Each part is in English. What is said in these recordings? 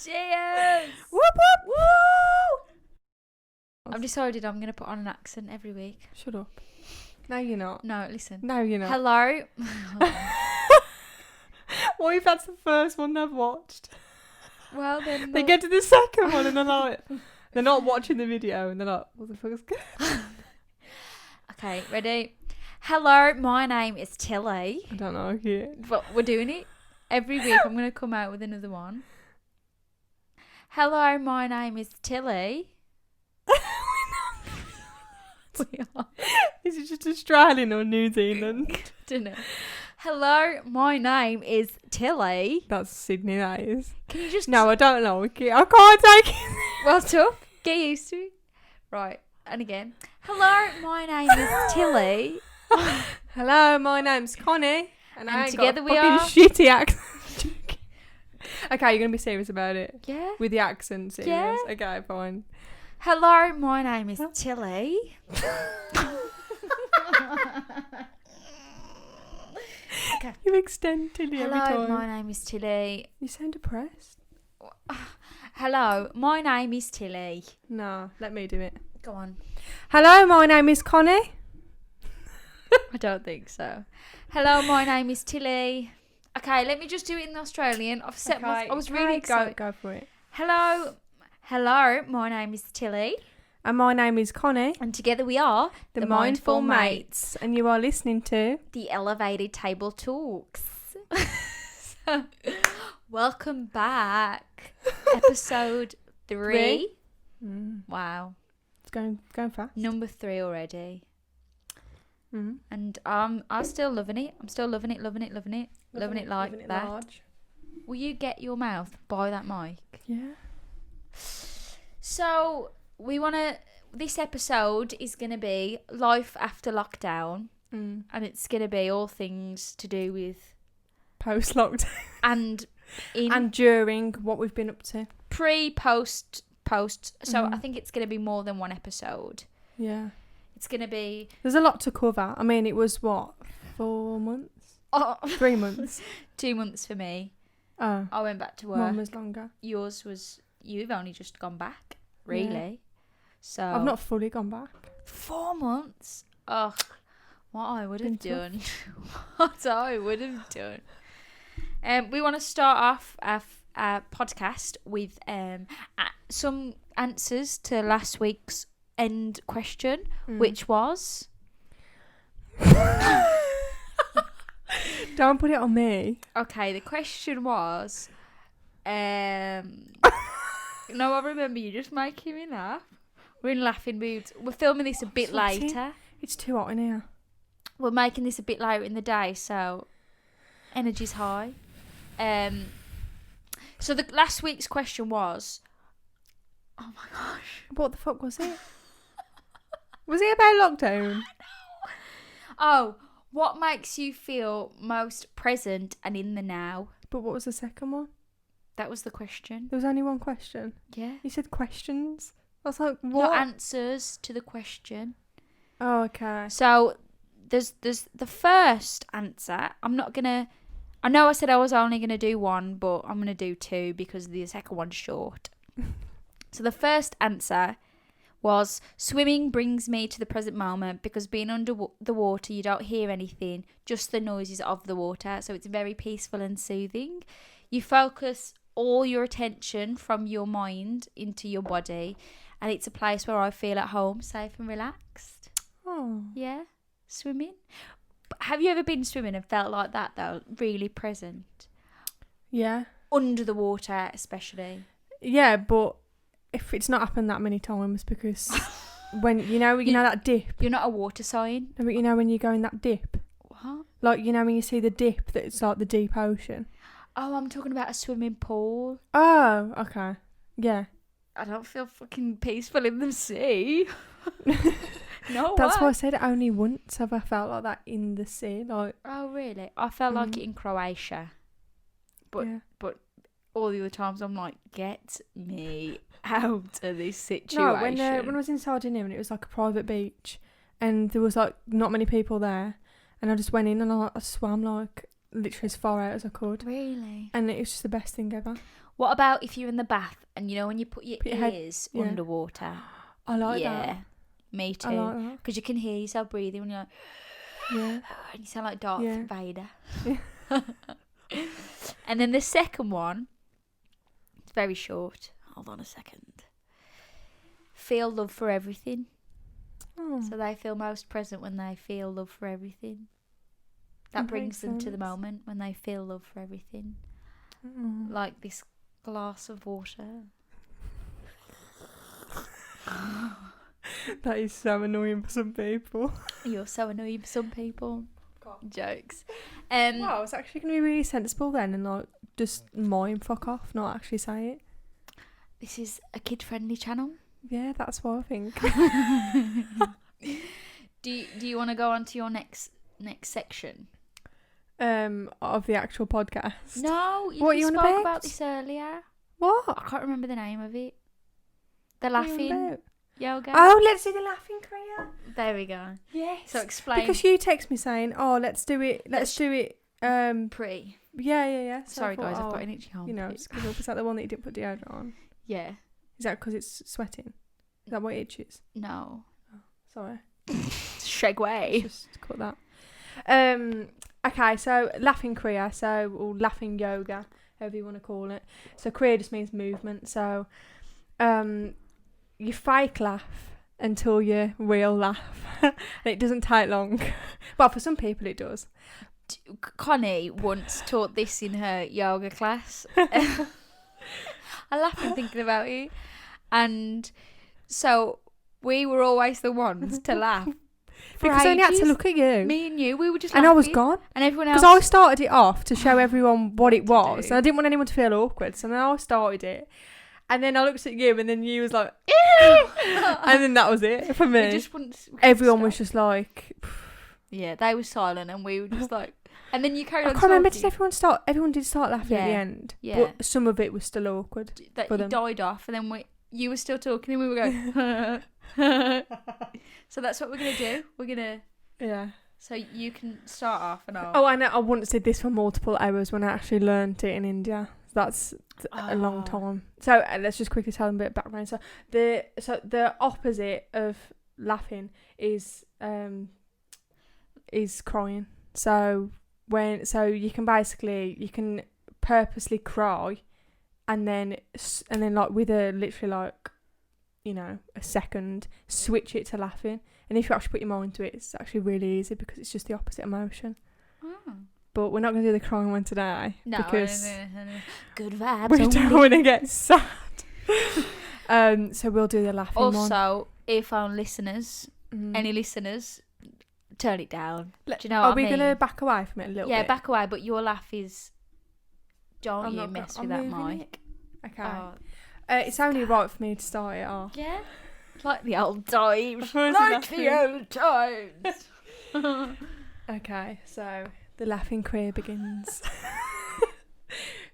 Cheers! Whoop whoop! Woo! I've decided I'm going to put on an accent every week. Shut up. No, you're not. No, listen. No, you're not. Hello. What if that's the first one they've watched? Well, then. They get to the second one and they're like, they're not watching the video and they're like, what the fuck is good? Okay, ready? Hello, my name is Tilly. I don't know. Yeah. But we're doing it. Every week I'm going to come out with another one. Hello, my name is Tilly. We are. Is it just Australian or New Zealand? Don't know. Hello, my name is Tilly. That's Sydney, that is. Can you just... No, I don't know. I can't take it. Well, tough. Get used to it. Right, and again. Hello, my name is Tilly. Hello, my name's Connie. And I ain't together got we a are... fucking shitty accent. Okay, you're going to be serious about it? Yeah. With the accent, serious? Yeah. Okay, fine. Hello, my name is Tilly. Okay. You extend Tilly every Hello, time. my name is Tilly. You sound depressed. Hello, my name is Tilly. No, let me do it. Go on. Hello, my name is Connie. I don't think so. Hello, my name is Tilly. Okay, let me just do it in Australian. I've set I was really excited. Go for it. Hello, my name is Tilly. And my name is Connie. And together we are The Mindful Mates. And you are listening to the Elevated Table Talks. So, welcome back. Episode 3. Wow. It's going fast. Number 3 already. Mm. And I'm still loving it. I'm still loving it like that. Large. Will you get your mouth by that mic? Yeah. So this episode is going to be life after lockdown. And it's going to be all things to do with Post-lockdown. and during what we've been up to. Post. So I think it's going to be more than one episode. Yeah. It's going to be... There's a lot to cover. I mean, it was what? 4 months? 3 months? 2 months for me. Oh. I went back to work. Mine was longer. You've only just gone back, really. Yeah. So I've not fully gone back. 4 months? Ugh. What I would have done. What I would have done. We want to start off our podcast with some answers to last week's end question, which was... Don't put it on me. Okay, the question was... No, I remember you just making me laugh. We're in laughing moods. We're filming this a bit later. It's too hot in here. We're making this a bit later in the day, so energy's high. So the last week's question was... Oh my gosh. What the fuck was it? Was it about lockdown? Oh, what makes you feel most present and in the now? But what was the second one? That was the question. There was only one question. Yeah. You said questions. I was like, what? Not answers to the question. Oh, okay. So there's the first answer. I'm not gonna... I know I said I was only gonna do one, but I'm gonna do 2 because the second one's short. So the first answer was, swimming brings me to the present moment because being under the water, you don't hear anything, just the noises of the water. So it's very peaceful and soothing. You focus all your attention from your mind into your body, and it's a place where I feel at home, safe and relaxed. Oh. Yeah, swimming. Have you ever been swimming and felt like that, though? Really present? Yeah. Under the water, especially? Yeah, but if it's not happened that many times, because when you know that dip. You're not a water sign. No, but you know when you go in that dip. What? Like, you know when you see the dip, that it's like the deep ocean. Oh, I'm talking about a swimming pool. Oh, okay. Yeah. I don't feel fucking peaceful in the sea. No, that's why I said only once have I felt like that in the sea. Like. Oh, really? I felt like it in Croatia. But all the other times I'm like, get me out of this situation. No, when I was in Sardinia and it was like a private beach and there was like not many people there, and I just went in and I swam like literally as far out as I could. Really? And it was just the best thing ever. What about if you're in the bath and you know when you put your Put your head- ears yeah. underwater? I like Yeah, that. me I too. like that. Because you can hear yourself breathing when you're like, Yeah. and you sound like Darth Yeah. Vader. And then the second one, it's very short. Hold on a second. Feel love for everything. Oh, So they feel most present when they feel love for everything. That That brings makes them to the sense. moment when they feel love for everything. oh. Like this glass of water. That is so annoying for some people. You're so annoying for some people. God. Jokes. Wow, it's actually going to be really sensible then and like just mime fuck off, not actually say it. This is a kid-friendly channel. Yeah, that's what I think. Do you want to go on to your next section? Of the actual podcast. No, What you on spoke about? about this earlier. What? I can't remember the name of it. The What are you on laughing about? yoga. Oh, let's do the laughing Kriya. There we go. Yes. So explain. Because you text me saying, "Oh, let's do it. Let's do it." Pre. Yeah. So Sorry I thought, guys, I've oh, got an itchy armpit. you know, it's 'cause is that the one that you didn't put deodorant on? Yeah. Is that because it's sweating? Is that what it itches? No. Sorry. Segway. Just cut that. Okay, so laughing Kriya, or laughing yoga, however you want to call it. So Kriya just means movement. So you fake laugh until you real laugh. And it doesn't take long. Well, for some people it does. Connie once taught this in her yoga class. I laugh thinking about it. And so we were always the ones to laugh. For Because I only had to ages. look at you. Me and you, we were just And laughing. I was gone. And everyone else. Because I started it off to show everyone what it What to was. do. And I didn't want anyone to feel awkward. So then I started it. And then I looked at you and then you was like, and then that was it for me. We couldn't Everyone was stop. just like, Yeah, they were silent and we were just like... And then you carried I on can't remember, talking. did everyone start? Everyone did start laughing at the Yeah, end. yeah. But some of it was still awkward. That for you them. died off and then you were still talking and we were going... So that's what we're going to do. We're going to... Yeah. So you can start off and I'll... Oh, I know. I once did this for multiple hours when I actually learned it in India. That's a long Oh. time. So let's just quickly tell them a bit of background. So the opposite of laughing is crying. So you can purposely cry, and then like with a literally like, you know, a second switch it to laughing. And if you actually put your mind to it, it's actually really easy because it's just the opposite emotion. Oh. But we're not going to do the crying one today No, because good vibes. we only. don't want to get sad. So we'll do the laughing one. Also, earphone listeners, Mm. any listeners, turn it down. Do you know Are what we I mean? going to back away from it a little bit? Yeah, back away, but your laugh is... Don't I'm you not mess I'm with that moving mic. it. Okay. Oh, It's only right for me to start it off. yeah? Like the old times. Where's Like the the old times. Okay, so the laughing career begins.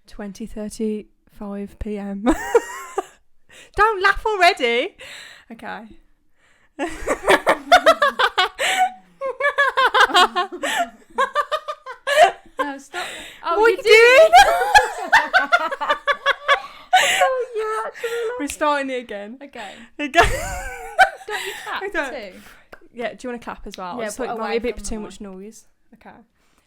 20:35 p.m. Don't laugh already. Okay. No, stop. Oh, What you are you doing? Oh, you're actually We're starting it again. Okay. Okay. Don't you clap I don't. too? Yeah, do you want to clap as well? Yeah, I just thought but it might away be a bit from the too mic. much noise. Okay.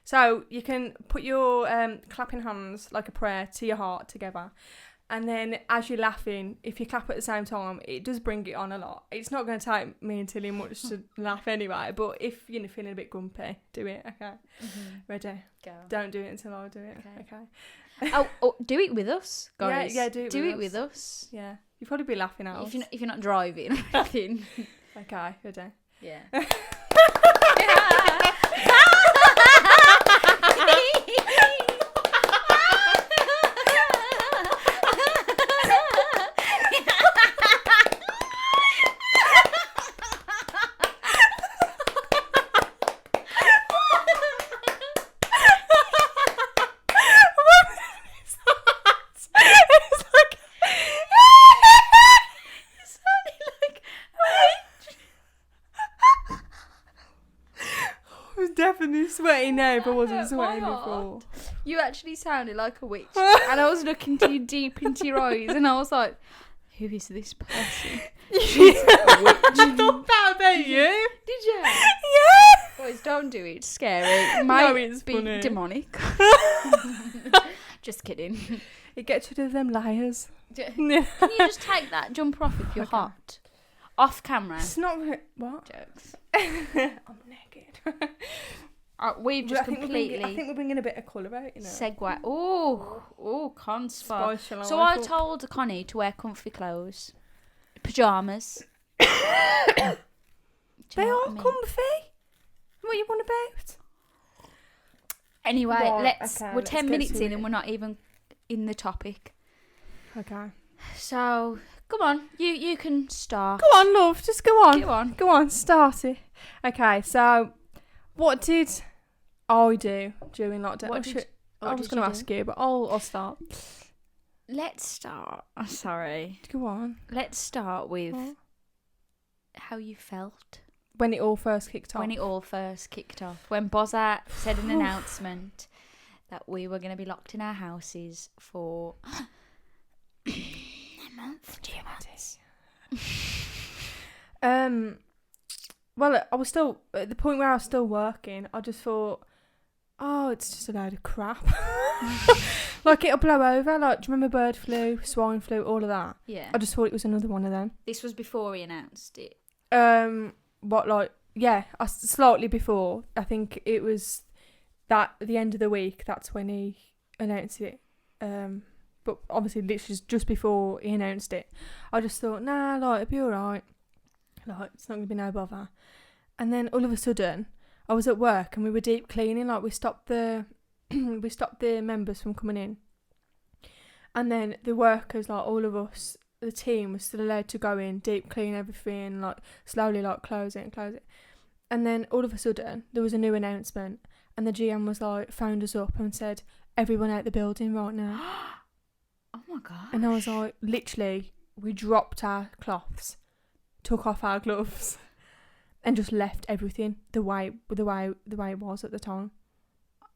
So you can put your clapping hands like a prayer to your heart together. And then as you're laughing, if you clap at the same time, it does bring it on a lot. It's not going to take me and Tilly much to laugh anyway. But if you're feeling a bit grumpy, do it. Okay. Mm-hmm. Ready? Go. Don't do it until I do it. Okay. Okay. Oh, do it with us, guys. Yeah, do it Do with it with us. Yeah. You'll probably be laughing at us. If you're not driving or anything. Okay, ready? Yeah. definitely sweating now if I wasn't hurt my sweating heart. before. You actually sounded like a witch. And I was looking to you deep into your eyes and I was like, who is this person? She's a witch. I thought that about you. Did you? Yeah. Boys, don't do it. It's scary. It No, might it's be funny. demonic. Just kidding. It gets rid of them liars. Can you just take that jumper off if you're Okay. hot? Off camera. It's not what? Jokes. I'm naked. We've just I think completely we're bringing a bit of colour out, you know. segue. Oh, conspa. Spice your So life I up. told Connie to wear comfy clothes, pajamas. They know are what I mean? comfy. What you want about? Anyway, Right, let's. okay, We're let's 10 get minutes to in it. and we're not even in the topic. Okay. So come on, you can start. Go on, love. Just go on. Go on. Go on. Start it. Okay. So, what did I do during lockdown? What did I was going to ask you, but I'll start. Let's start. Oh, sorry. Go on. Let's start with What? how you felt When it all first kicked off. when it all first kicked off. When Bozza said an announcement that we were going to be locked in our houses for a month, 2 months. Well, I was still at the point where I was still working. I just thought, oh, it's just a load of crap. Like it'll blow over. Like, do you remember bird flu, swine flu, all of that? Yeah. I just thought it was another one of them. This was before he announced it. What, like, yeah, slightly before. I think it was that at the end of the week. That's when he announced it. But obviously, literally just before he announced it, I just thought, nah, like it'll be all right. Like it's not gonna be no bother. And then all of a sudden, I was at work and we were deep cleaning. Like we stopped the members from coming in, and then the workers, like all of us, the team was still allowed to go in, deep clean everything, like slowly like close it. And then all of a sudden there was a new announcement and the GM was like phoned us up and said, everyone out the building right now. Oh my god. And I was like, literally, we dropped our cloths, took off our gloves and just left everything the way it was at the time.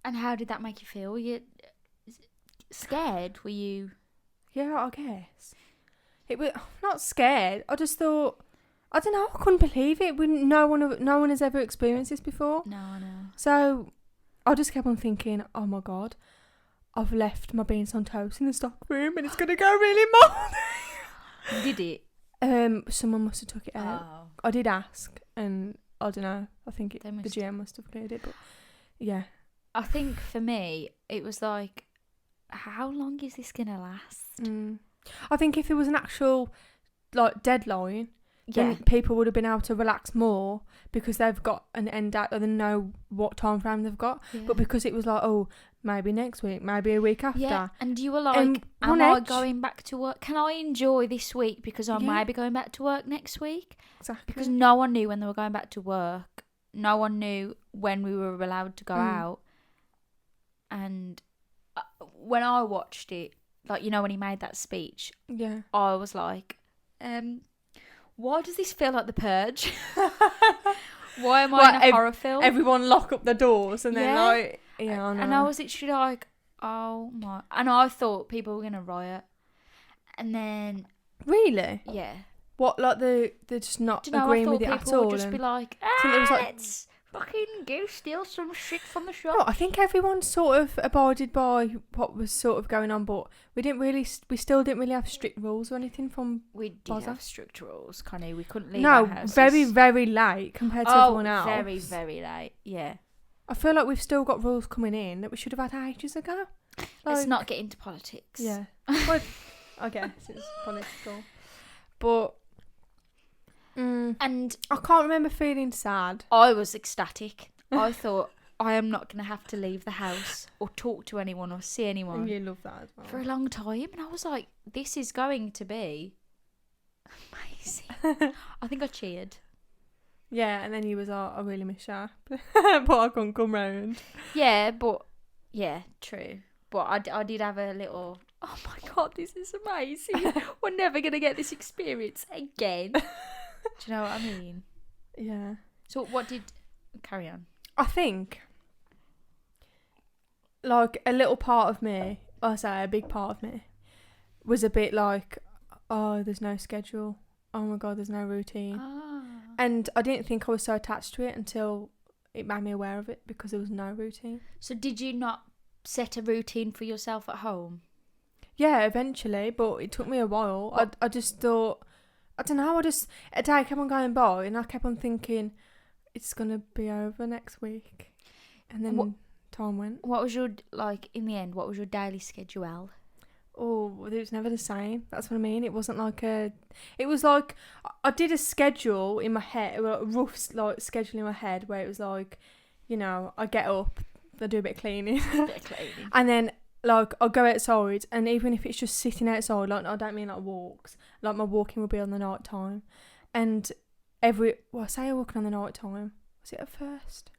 And how did that make you feel? Were you scared? Were you? Yeah, I guess. It was not scared. I just thought, I don't know. I couldn't believe it. No one has ever experienced this before. No, I know. So I just kept on thinking, oh my god, I've left my beans on toast in the stock room, and it's gonna go really mouldy. Did it? Someone must have took it out. Oh. I did ask, and I don't know. I think They the must GM must have cleared it, but yeah. I think for me, it was like, how long is this gonna last? I think if it was an actual like deadline, then people would have been able to relax more because they've got an end date or they know what time frame they've got. Yeah. But because it was like, oh, maybe next week, maybe a week after. Yeah, and you were like, on am I edge. going back to work? Can I enjoy this week because I Yeah. might be going back to work next week? Exactly. Because no one knew when they were going back to work. No one knew when we were allowed to go out. And when I watched it, like, you know, when he made that speech, Yeah. I was like, why does this feel like The Purge? Why am I in a horror film? Everyone lock up the doors and then Yeah. like, yeah, I know. And I was literally like, oh my. And I thought people were going to riot. And then, Really? yeah. What, like they're just not Do you know, I agreeing thought with it at people all? would just be and- like, think it was like- let's fucking go steal some shit from the No, shop. I think everyone sort of abided by what was sort of going on, but we still didn't really have strict rules or anything from. We did Bother. have strict rules, Connie. We couldn't leave our No, houses. very, very late compared to everyone else. very, very late. Yeah. I feel like we've still got rules coming in that we should have had ages ago. Let's Like- not get into politics. Yeah. Well, I guess it's political. But And I can't remember feeling sad. I was ecstatic. I thought, I am not going to have to leave the house or talk to anyone or see anyone And you love that as well. for a long time. And I was like, this is going to be amazing. I think I cheered. Yeah, and then you was like, I really miss you. But I couldn't come round. Yeah, true. But I did have a little, oh my God, this is amazing. We're never going to get this experience again. Do you know what I mean? Yeah. So what did... Carry on. I think like a little part of me, I say a big part of me, was a bit like, oh, there's no schedule. Oh my God, there's no routine. Ah. And I didn't think I was so attached to it until it made me aware of it, because there was no routine. So did you not set a routine for yourself at home? Yeah, eventually, but it took me a while. I just thought, I don't know, a day kept on going by and I kept on thinking, it's going to be over next week. And then time went. What was your, like, in the end, what was your daily schedule? Oh, it was never the same. That's what I mean. It wasn't like it was like, I did a schedule in my head, a rough like schedule in my head where it was like, you know, I get up, I do a bit of cleaning. And then like I'll go outside, and even if it's just sitting outside, like I don't mean like walks, like my walking will be on the night time. And I say walking on the night time. Was it at first?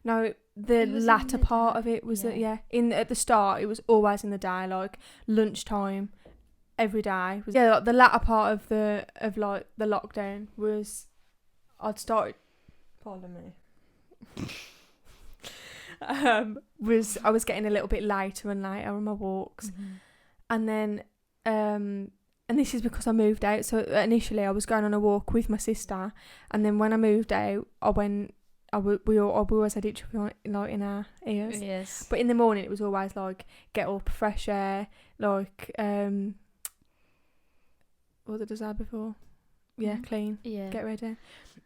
No, the latter part of it was at the start it was always in the day, like lunchtime every day. Like the latter part of the lockdown was I'd started, pardon me. I was getting a little bit later and later on my walks. Mm-hmm. And then and this is because I moved out. So initially I was going on a walk with my sister, and then when I moved out we always had each other like in our ears. Yes. But in the morning it was always like get up, fresh air, like what did I say before? Yeah, clean. Yeah. Get ready.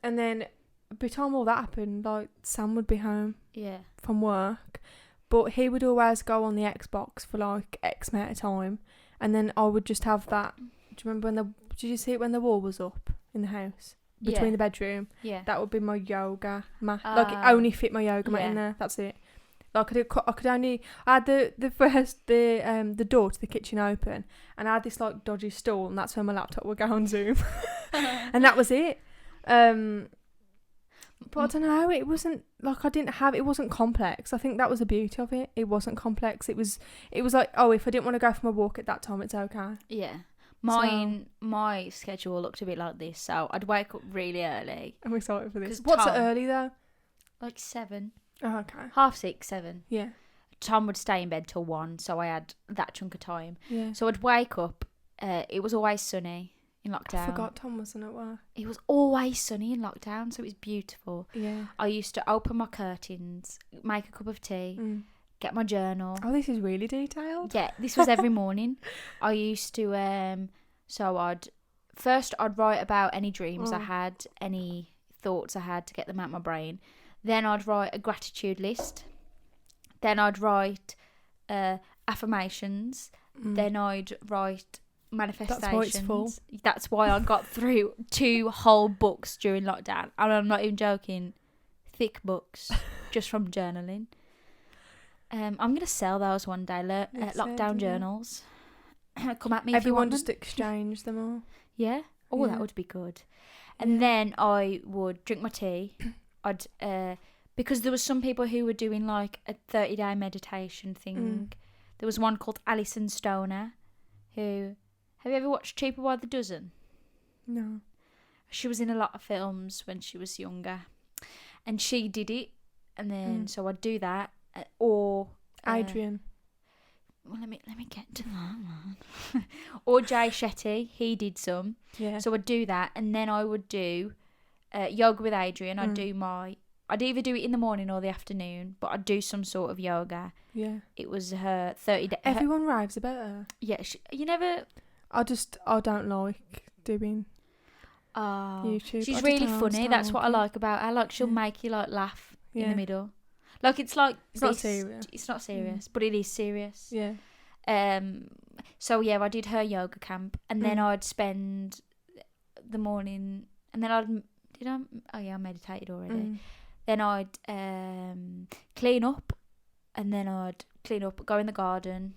And then by the time all that happened, like Sam would be home. Yeah. From work. But he would always go on the Xbox for like X amount of time, and then I would just have that. Do you remember did you see it when the wall was up in the house? Between the bedroom, that would be my yoga mat. Like it only fit my yoga mat in there. That's it. Like I had the door to the kitchen open, and I had this like dodgy stool, and that's where my laptop would go on Zoom, and that was it. But I don't know. It wasn't like it wasn't complex. I think that was the beauty of it. It wasn't complex. It was like, oh, if I didn't want to go for my walk at that time, it's okay. Yeah. My schedule looked a bit like this, so I'd wake up really early. I'm excited for this. What's early though? Like 7. Oh, okay. 6:30, 7. Yeah. Tom would stay in bed till 1, so I had that chunk of time. Yeah. So I'd wake up. It was always sunny in lockdown. I forgot Tom wasn't at work. It was always sunny in lockdown, so it was beautiful. Yeah. I used to open my curtains, make a cup of tea, get my journal. Oh, this is really detailed. Yeah, this was every morning. I used to so I'd write about any dreams I had, any thoughts I had, to get them out my brain. Then I'd write a gratitude list. Then I'd write affirmations. Then I'd write manifestations. That's why it's full. That's why I got through 2 whole books during lockdown. And I'm not even joking. Thick books just from journaling. I'm going to sell those one day. Lockdown journals. Come at me if you want Everyone just exchange them all. Yeah? Oh, that would be good. And then I would drink my tea. I'd because there was some people who were doing like a 30-day meditation thing. There was one called Alison Stoner, who... Have you ever watched Cheaper by the Dozen? No. She was in a lot of films when she was younger. And she did it. And then, so I'd do that. Or... Adrian. Well, let me get to that one. Or Jay Shetty, he did some. Yeah. So I'd do that, and then I would do yoga with Adrian. I'd either do it in the morning or the afternoon, but I'd do some sort of yoga. Yeah. It was her 30 days. Everyone raves about her. Yeah, you never... I don't like doing YouTube. She's really funny. That's what I like about her. Like, she'll make you like laugh in the middle. Like, it's like... It's not serious. It's not serious, but it is serious. Yeah. So, yeah, I did her yoga camp, and then I'd spend the morning... And then I meditated already. Then I'd clean up, and then I'd go in the garden,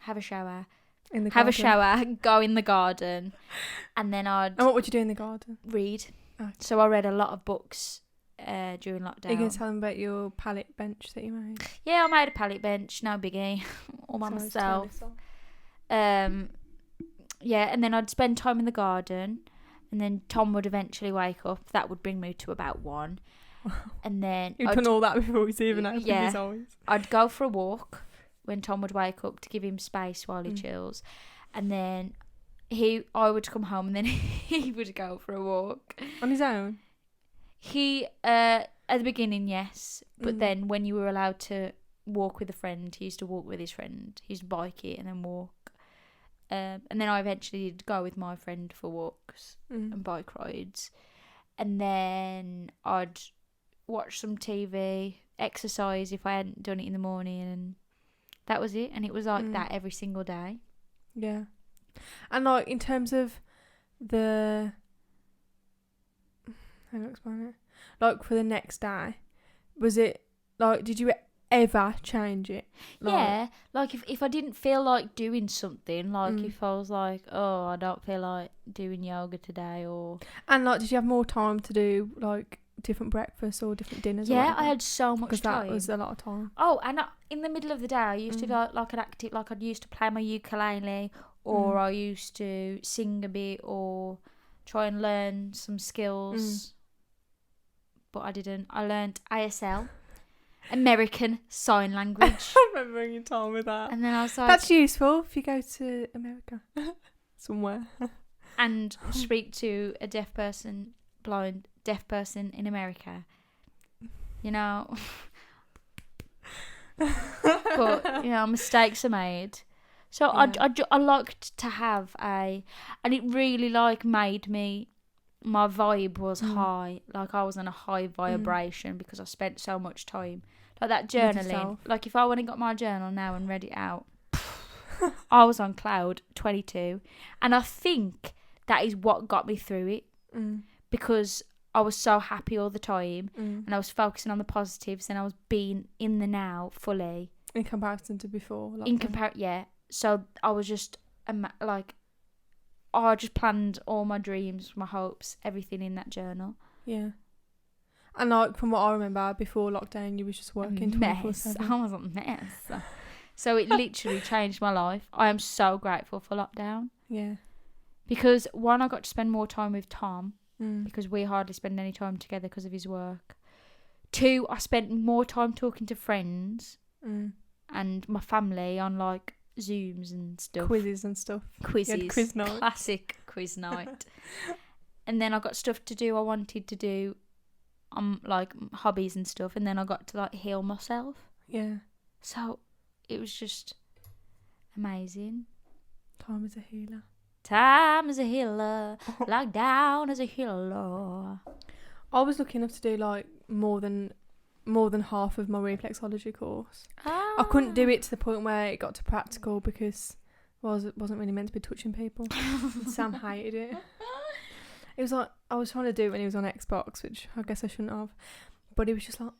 have a shower... go in the garden, and then I'd... And what would you do in the garden? Read. Oh. So I read a lot of books during lockdown. Are you going to tell them about your pallet bench that you made? Yeah, I made a pallet bench, no biggie, all by myself. Yeah, and then I'd spend time in the garden, and then Tom would eventually wake up. That would bring me to about 1. And then You've done all that before he's even opened his eyes. I'd go for a walk when Tom would wake up to give him space while he chills. And then I would come home and then he would go for a walk. On his own? He, at the beginning, yes. But then when you were allowed to walk with a friend, he used to walk with his friend. He used to bike it and then walk. And then I eventually did go with my friend for walks and bike rides. And then I'd watch some TV, exercise if I hadn't done it in the morning, and that was it. And it was like that every single day. Yeah. And like in terms of how do I explain it? Like for the next day, was it like, did you ever change it? Like, yeah, like if I didn't feel like doing something, like if I was like, oh, I don't feel like doing yoga today, or... And like, did you have more time to do like different breakfasts or different dinners? Yeah, I had so much time. Because that was a lot of time. Oh, and in the middle of the day, I used to like I'd used to play my ukulele, or I used to sing a bit, or try and learn some skills. But I didn't. I learned ASL. American Sign Language. I remember when you told me that. And then I was like... That's useful if you go to America. Somewhere. And speak to a deaf person in America. You know? But, mistakes are made. So I liked to have and it really like made me... My vibe was high, like I was on a high vibration because I spent so much time. Like that journaling, like if I went and got my journal now and read it out, I was on cloud 22. And I think that is what got me through it because I was so happy all the time and I was focusing on the positives and I was being in the now fully. In comparison to before? Yeah. So I was just I just planned all my dreams, my hopes, everything in that journal. Yeah. And like from what I remember, before lockdown, you was just working 24/7. I was a mess. So it literally changed my life. I am so grateful for lockdown. Yeah. Because one, I got to spend more time with Tom because we hardly spend any time together because of his work. Two, I spent more time talking to friends and my family on like Zooms and stuff. Quizzes and stuff. Quiz night. Classic quiz night. And then I got stuff to do I wanted to do, like hobbies and stuff. And then I got to like heal myself. Yeah. So it was just amazing. Time is a healer. Time is a healer. Lockdown is a healer. I was lucky enough to do like more than half of my reflexology course. I couldn't do it to the point where it got to practical because it wasn't really meant to be touching people. Sam hated it. It was like I was trying to do it when he was on Xbox, which I guess I shouldn't have. But he was just like,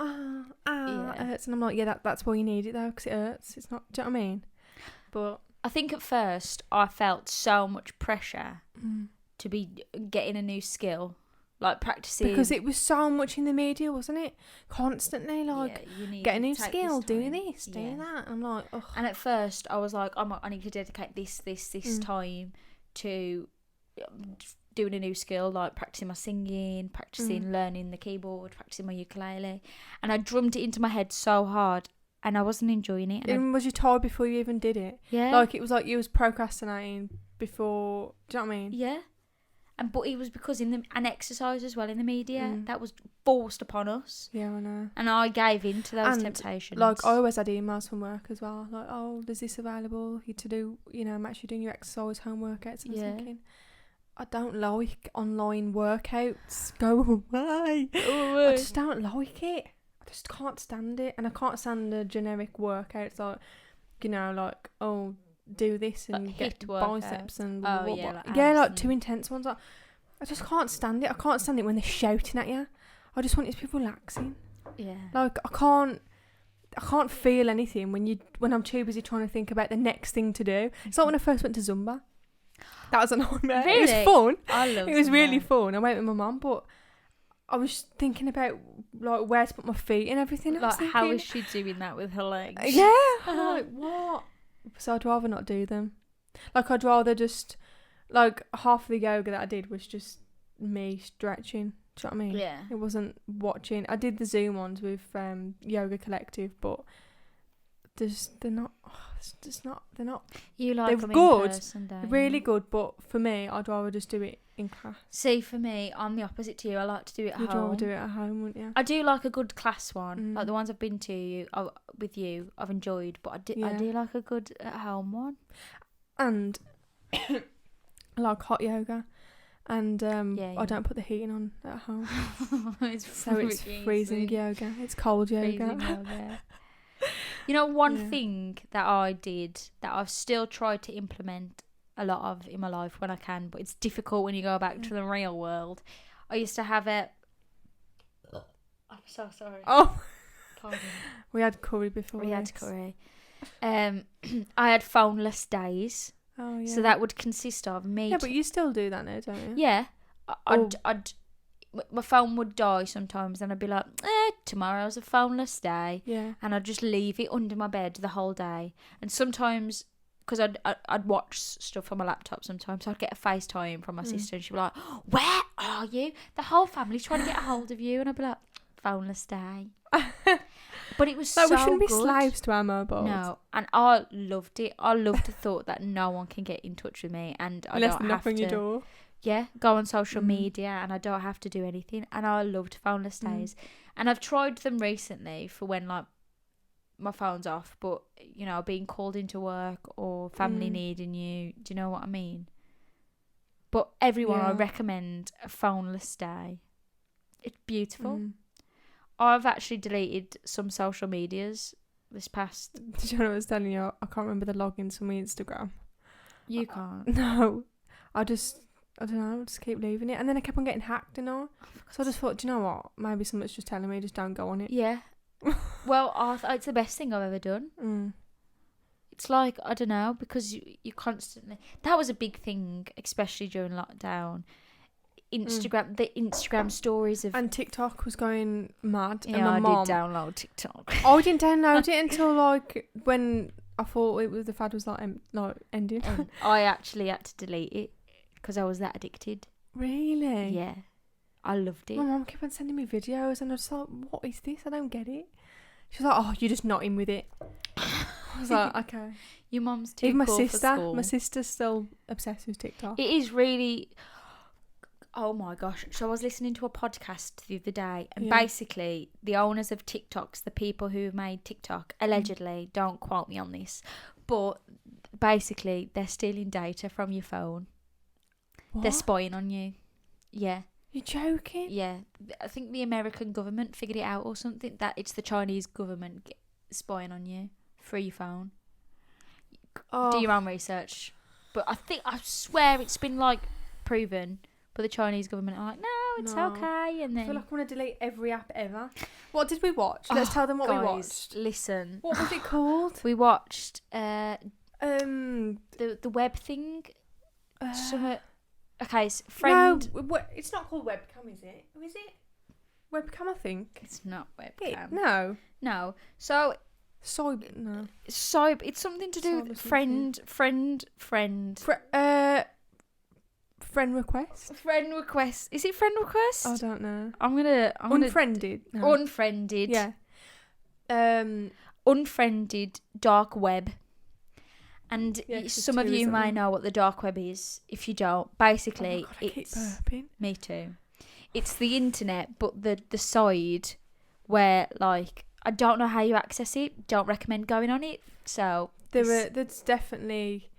it hurts, and I'm like, yeah, that's why you need it though, because it hurts. It's not. Do you know what I mean? But I think at first I felt so much pressure to be getting a new skill. Like practicing. Because it was so much in the media, wasn't it? Constantly, like, get a new skill, do this, do that. I'm like, ugh. And at first, I was like, I need to dedicate this time to doing a new skill, like practicing my singing, practicing learning the keyboard, practicing my ukulele. And I drummed it into my head so hard, and I wasn't enjoying it. And was you tired before you even did it? Yeah. Like, it was like you was procrastinating before, do you know what I mean? Yeah. But it was because and exercise as well in the media that was forced upon us. Yeah, I know. And I gave in to those temptations. Like I always had emails from work as well. Like, oh, there's this available you to do. I'm actually doing your exercise home workouts. And I was thinking, I don't like online workouts. Go away. I just don't like it. I just can't stand it, and I can't stand the generic workouts like, like do this and like get biceps and like too intense ones. Like, I just can't stand it. I can't stand it when they're shouting at you. I just want it to be relaxing. Yeah. Like I can't feel anything when I'm too busy trying to think about the next thing to do. It's like when I first went to Zumba. That was a nightmare. Really? It was fun. I love it. It was Zumba. Really fun. I went with my mum, but I was thinking about like where to put my feet and everything. Like how is she doing that with her legs? Yeah. I'm like, what? So I'd rather not do them. Like I'd rather just like half of the yoga that I did was just me stretching Do you know what I mean? Yeah. It wasn't watching. I did the Zoom ones with Yoga Collective, but they're not. They're not. You like They're them good, in person, don't really you? good. But for me, I'd rather just do it in class. See, for me, I'm the opposite to you. I like to do it at You'd home. rather do it at home, wouldn't you? I do like a good class one, like Mm. the ones I've been to with you. I've enjoyed, but I Yeah. do like a good at home one. And I like hot yoga. And Yeah. I don't put the heating on at home. It's So it's freezing yoga. It's cold yoga. Freezing yoga. You know, one Yeah. thing that I did that I've still tried to implement a lot of in my life when I can, but it's difficult when you go back to the real world. I used to have a. I'm so sorry. Oh, Pardon. we had curry before. We had this. curry. I had phoneless days, Oh yeah. so that would consist of me. Yeah, but you still do that now, don't you? Yeah, Oh. my phone would die sometimes, and I'd be like, tomorrow's a phoneless day, Yeah. and I'd just leave it under my bed the whole day. And sometimes, because I'd watch stuff on my laptop, sometimes I'd get a FaceTime from my sister, and she'd be like, "Where are you? The whole family's trying to get a hold of you," and I'd be like, "Phoneless day." But it was Like, so we shouldn't be good. slaves to our mobiles. No, and I loved it. I loved the thought that no one can get in touch with me, and I Unless don't they knock have on to. your door. Yeah, go on social Mm. media, and I don't have to do anything. And I loved phoneless days, and I've tried them recently for when like my phone's off, but you know, being called into work or family needing you. Do you know what I mean? But everyone, I Yeah. recommend a phoneless day. It's beautiful. Mm. I've actually deleted some social medias this past. Did you know what I was telling you? I can't remember the logins for my Instagram. You can't. No. I don't know, I just keep leaving it. And then I kept on getting hacked and all. So I just thought, do you know what? Maybe someone's just telling me, just don't go on it. Yeah. Well, it's the best thing I've ever done. Mm. It's like, I don't know, because you constantly... That was a big thing, especially during lockdown. Instagram, the Instagram stories of... And TikTok was going mad. Yeah, and my I mom, did download TikTok. I didn't download it until like when I thought the fad was like ending. And I actually had to delete it because I was that addicted. Really? Yeah. I loved it. My mum kept on sending me videos and I was like, what is this? I don't get it. She was like, oh, you're just not in with it. I was like, okay. Your mum's too Even my cool sister, for school. my sister's still obsessed with TikTok. It is really... Oh my gosh. So I was listening to a podcast the other day, and Yeah. basically the owners of TikToks, the people who made TikTok, allegedly, don't quote me on this, but basically they're stealing data from your phone. What? They're spying on you. Yeah. You're joking? Yeah. I think the American government figured it out or something, that it's the Chinese government spying on you through your phone. Oh. Do your own research. But I swear it's been like proven. But the Chinese government are like, no, it's No. okay. And I then... feel like I want to delete every app ever. What did we watch? Let's tell them what we guys, watched. Listen. What was it called? We watched The the web thing. Okay, friend. No, it's not called webcam, is it? Or is it? Webcam, I think. It's not webcam. No. No. So No. it's something to do with Cyber friend. Friend request? Friend request. Is it friend request? I don't know. I'm gonna Unfriended. No. Unfriended. Yeah. Unfriended dark web. And Yeah, 'cause some of two, you isn't may there? know what the dark web is. If you don't, Oh basically, my God, I keep it's burping. me too. It's the internet, but the side where like I don't know how you access it. Don't recommend going on it. So There's definitely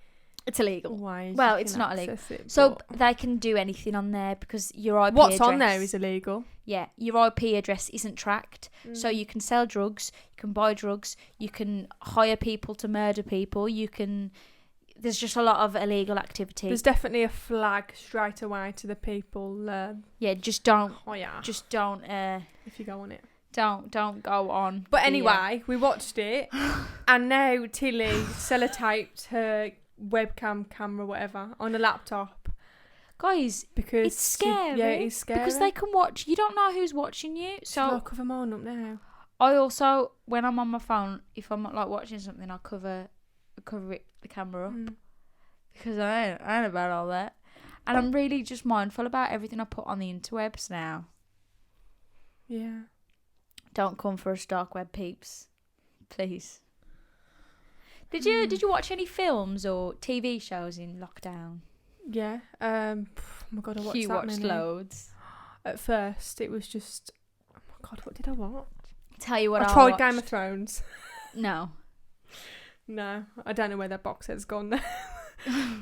it's illegal. ways. Well, you it's can not illegal. access it, So but they can do anything on there because your IP what's address, on there is illegal. yeah, your IP address isn't tracked. So you can sell drugs, you can buy drugs, you can hire people to murder people, there's just a lot of illegal activity. There's definitely a flag straight away to the people. Yeah, just don't If you go on it. don't go on. But anyway, we watched it, and now Tilly sellotaped her webcam camera, whatever, on a laptop Guys, because it's scary. Yeah, it's scary because they can watch. You don't know who's watching you. So I'll cover mine up now. I also, when I'm on my phone, if I'm like watching something, I'll cover the camera up because I ain't about all that. And I'm really just mindful about everything I put on the interwebs now. Yeah. Don't come for us dark web peeps, please. Did you watch any films or TV shows in lockdown? Yeah. Oh my god, I watched You that watched many. loads. At first, it was just, oh my god, what did I watch? Tell you what, I I tried watched. Game of Thrones. No. No, I don't know where that box set's gone now.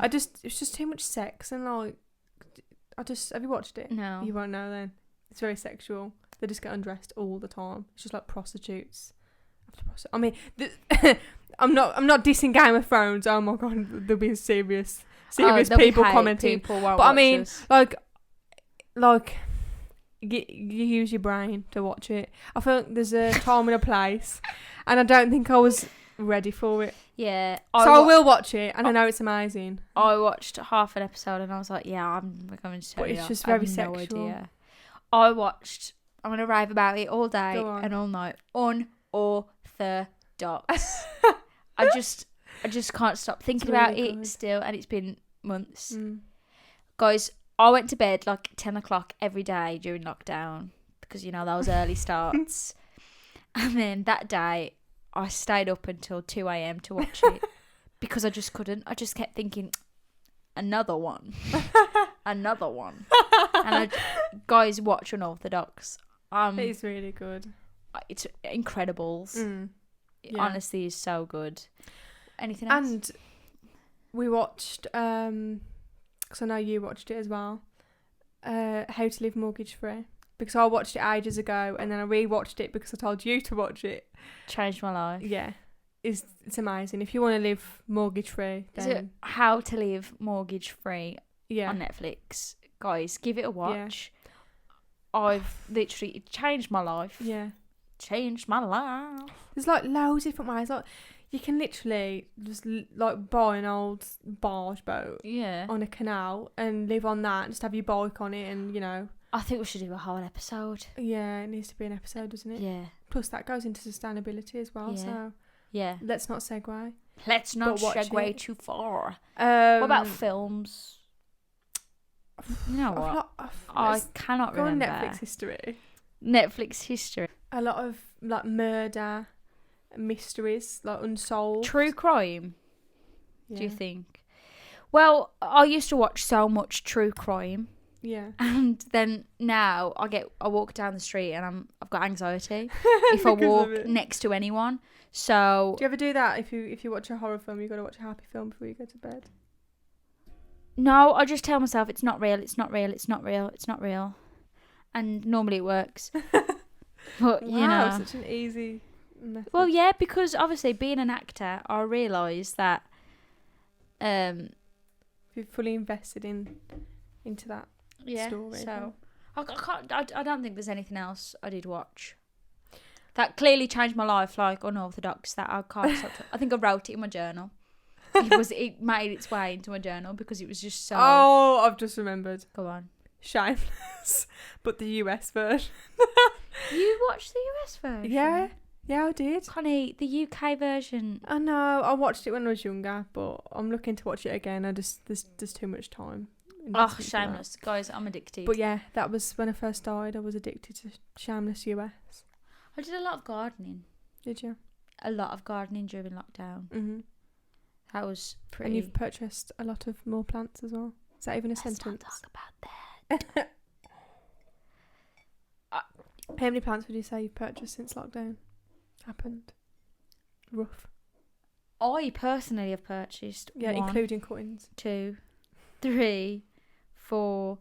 It's just too much sex and like, have you watched it? No. You won't know then. It's very sexual. They just get undressed all the time. It's just like prostitutes. I mean, I'm not dissing Game of Thrones. Oh my god, there'll be serious people commenting. People won't but I watch mean, us. like you use your brain to watch it. I feel like there's a time and a place, and I don't think I was ready for it. Yeah. I will watch it, and I know it's amazing. I watched half an episode and I was like, yeah, I'm going to tell you. But it's just I have very no sexual. idea. I'm going to rave about it all day and all night. Unorthodox. I just can't stop thinking about really it good. still, and it's been months. Guys, I went to bed like 10 o'clock every day during lockdown because, you know, those early starts. And then that day, I stayed up until 2 a.m. to watch it because I just couldn't. I just kept thinking, another one. Another one. And guys, watch Unorthodox. it's really good. It's Incredibles. It Yeah. honestly is so good. Anything else? And we watched, because I know you watched it as well, How to Live Mortgage Free. Because I watched it ages ago, and then I rewatched it because I told you to watch it. Changed my life. Yeah, it's amazing. If you want to live mortgage free, Is then it How to Live Mortgage Free yeah, on Netflix? Guys, give it a watch. I've literally, it changed my life. yeah. Changed my life. There's like loads of different ways. Like you can literally just like buy an old barge boat Yeah. on a canal and live on that. And just have your bike on it, and you know. I think we should do a whole episode. Yeah, it needs to be an episode, doesn't it? Yeah. Plus that goes into sustainability as well. Yeah. So Yeah. let's not segue. Let's not But watch segue it. too far. What What about films? You know what? I let's cannot go on remember. Netflix history. Netflix history. A lot of like murder mysteries, like unsolved. True crime, Yeah. do you think? Well, I used to watch so much true crime, Yeah. and then now I walk down the street and I've got anxiety if I Because of walk it. next to anyone. So Do you ever do that if you watch a horror film, you got to watch a happy film before you go to bed? no, I just tell myself it's not real, it's not real, it's not real, it's not real, and normally it works. But you know, such an easy method. well, yeah, because obviously being an actor, I realise that You're fully invested into that story. So I don't think there's anything else I did watch that clearly changed my life, like Unorthodox. That I can't stop. I think I wrote it in my journal. It made its way into my journal because it was just so. Oh, I've just remembered. Go on. Shameless, but the US version. You watched the US version? Yeah, I did. Connie, the UK version. I know. I watched it when I was younger, but I'm looking to watch it again. There's too much time. Oh, invested into that. shameless. Guys, I'm addicted. But yeah, that was when I first started. I was addicted to Shameless US. I did a lot of gardening. Did you? A lot of gardening during lockdown. Mm-hmm. That was pretty. And you've purchased a lot of more plants as well. Is that even a sentence? Let's not talk about that. How many plants would you say you've purchased since lockdown happened? Rough. I personally have purchased Yeah, 1, including coins. 2, 3, 4.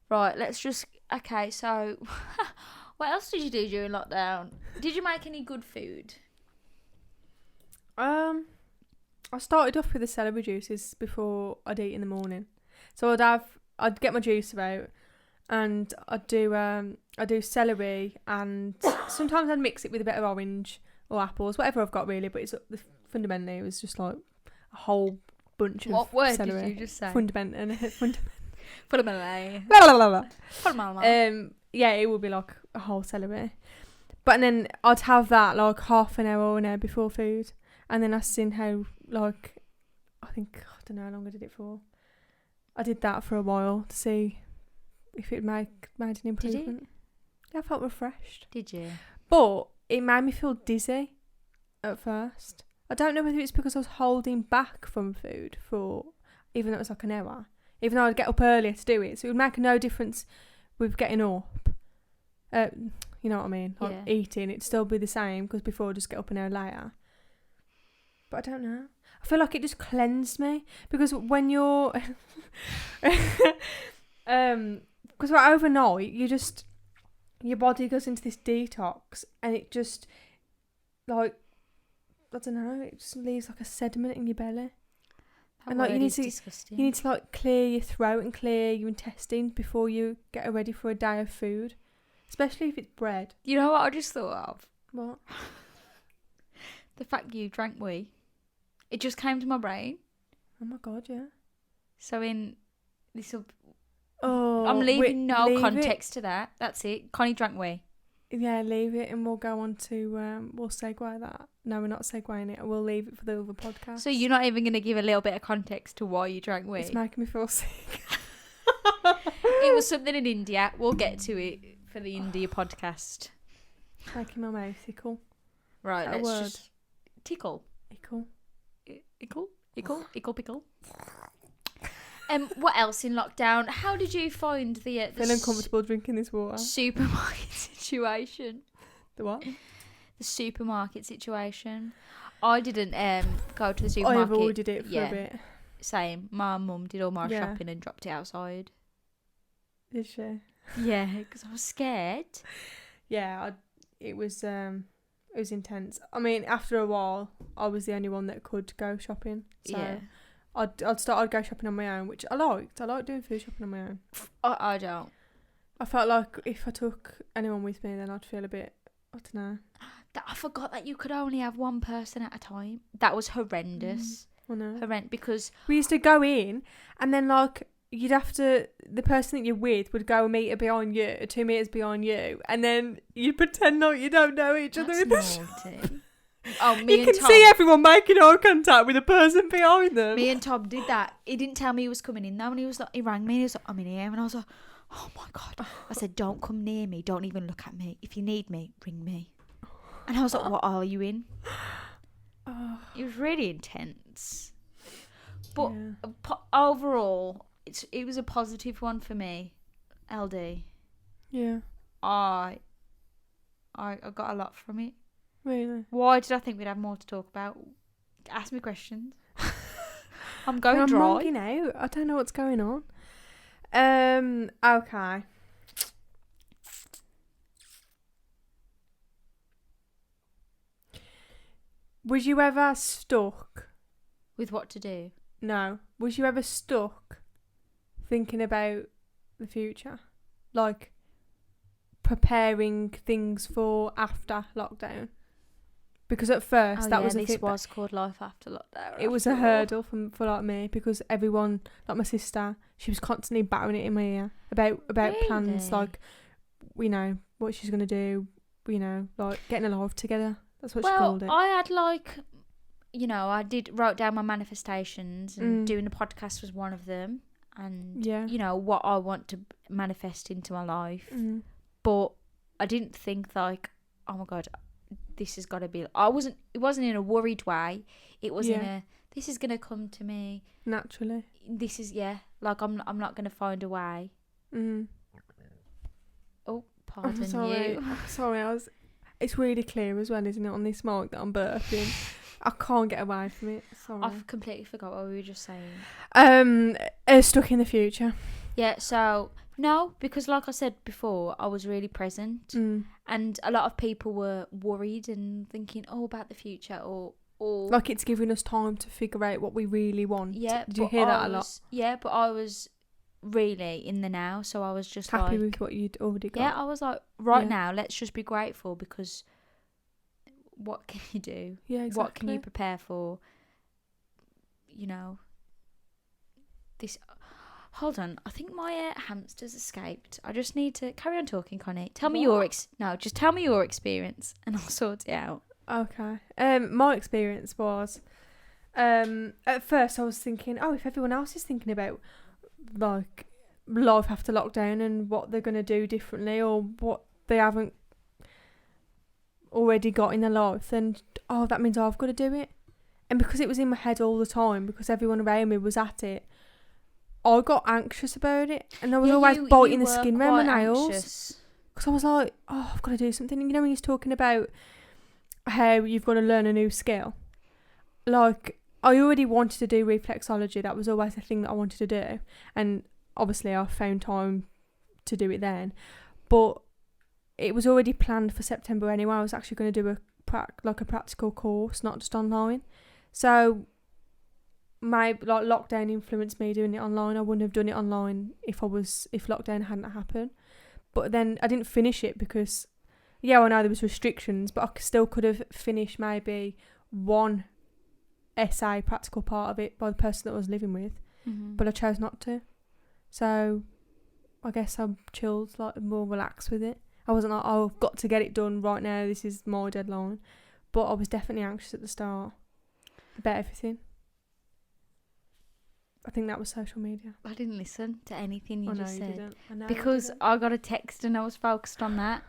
Right, let's just. Okay, so what else did you do during lockdown? Did you make any good food? I started off with the celery juices before I'd eat in the morning. So I'd get my juice out, and I'd do celery, and sometimes I'd mix it with a bit of orange or apples, whatever I've got really. But fundamentally it was just like a whole bunch of What word celery. did you just say? Fundamentally. Fundamentally. La, la, la, la. Fundamentally. Yeah, it would be like a whole celery. But then I'd have that like half an hour or an hour before food. And then I seen how, like, I don't know how long I did it for. I did that for a while to see if it made an improvement. Yeah, I felt refreshed. Did you? But it made me feel dizzy at first. I don't know whether it's because I was holding back from food for, even though it was like an hour, even though I'd get up earlier to do it. So it would make no difference with getting up. You know what I mean? Like eating, it'd still be the same because before I'd just get up an hour later. But I don't know. I feel like it just cleansed me because when you're, because overnight your body goes into this detox and it just like, I don't know, it just leaves like a sediment in your belly. And like disgusting. You need to like clear your throat and clear your intestines before you get ready for a day of food, especially if it's bread. You know what I just thought of? What? The fact you drank wee. It just came to my brain. Oh my god, yeah. So in this, oh, I'm leaving no context to that. That's it. Connie drank wee. Yeah, leave it, and we'll go on to we'll segue that. No, we're not segueing it. We'll leave it for the other podcast. So you're not even going to give a little bit of context to why you drank wee? It's making me feel sick. It was something in India. We'll get to it for the India podcast. Making my mouth tickle. Right, let's just tickle. Ickle. Ickle, pickle. What else in lockdown? How did you find the feeling comfortable drinking this water? Supermarket situation? The what? The supermarket situation. I didn't go to the supermarket. I avoided it for a bit. Same. My mum did all my shopping and dropped it outside. Did she? Yeah, because I was scared. Yeah, it was intense. I mean, after a while, I was the only one that could go shopping. So yeah. I'd go shopping on my own, which I liked. I like doing food shopping on my own. I don't. I felt like if I took anyone with me, then I'd feel a bit, I don't know. I forgot that you could only have one person at a time. That was horrendous. I know. Horrendous, because we used to go in and then like you'd have to, the person that you're with would go a metre behind you, 2 metres behind you, and then you pretend like you don't know each other in the shop. Oh, you can see everyone making eye contact with the person behind them. Me and Tom did that. He didn't tell me he was coming in though, and he rang me and he was like, I'm in here, and I was like, oh my god. I said, don't come near me, don't even look at me. If you need me, ring me. And I was like, what are you in? It was really intense. But overall, it was a positive one for me. LD. Yeah. I got a lot from it. Really? Why did I think we'd have more to talk about? Ask me questions. I'm going dry. I'm longing out. I don't know what's going on. Okay. Was you ever stuck? With what to do? No. Was you ever stuck thinking about the future? Like preparing things for after lockdown? Because at first this was called life after lockdown. It was a hurdle for like me, because everyone, like my sister, she was constantly battering it in my ear about really? Plans, like, you know, what she's gonna do, you know, like getting a life together. That's what she called it. I had like, you know, I wrote down my manifestations, and doing the podcast was one of them, and you know what I want to manifest into my life. But I didn't think like, oh my god, this has got to be. It wasn't in a worried way. It was in a, this is gonna come to me naturally. This is like I'm not gonna find a way. Oh, pardon you. I'm sorry. It's really clear as well, isn't it, on this mic that I'm burping? I can't get away from it. Sorry. I've completely forgot what we were just saying. Stuck in the future. Yeah. So no, because like I said before, I was really present, and a lot of people were worried and thinking, about the future, or like it's giving us time to figure out what we really want. Yeah. Did you hear that a lot? Yeah, but I was really in the now, so I was just happy with what you'd already got. Yeah, I was like, now, let's just be grateful, because what can you do? Yeah, exactly. What can you prepare for? You know, this. Hold on, I think my hamster's escaped. I just need to carry on talking, Connie. Tell me just tell me your experience, and I'll sort it out. Okay. My experience was, at first I was thinking, if everyone else is thinking about like life after lockdown and what they're gonna do differently, or what they haven't already got in their life, then that means I've got to do it. And because it was in my head all the time, because everyone around me was at it, I got anxious about it, and I was always biting the skin around my nails. Because I was like, I've got to do something. And you know when he's talking about how you've got to learn a new skill? Like, I already wanted to do reflexology. That was always the thing that I wanted to do. And obviously I found time to do it then. But it was already planned for September anyway. I was actually going to do a practical course, not just online. So my lockdown influenced me doing it online. I wouldn't have done it online if lockdown hadn't happened. But then I didn't finish it because, I know there was restrictions, but I still could have finished maybe one essay practical part of it by the person that I was living with. Mm-hmm. But I chose not to. So I guess I'm chilled, more relaxed with it. I wasn't like, I've got to get it done right now, this is my deadline. But I was definitely anxious at the start about everything. I think that was social media. I didn't listen to anything you just said. Didn't. I know because I got a text and I was focused on that.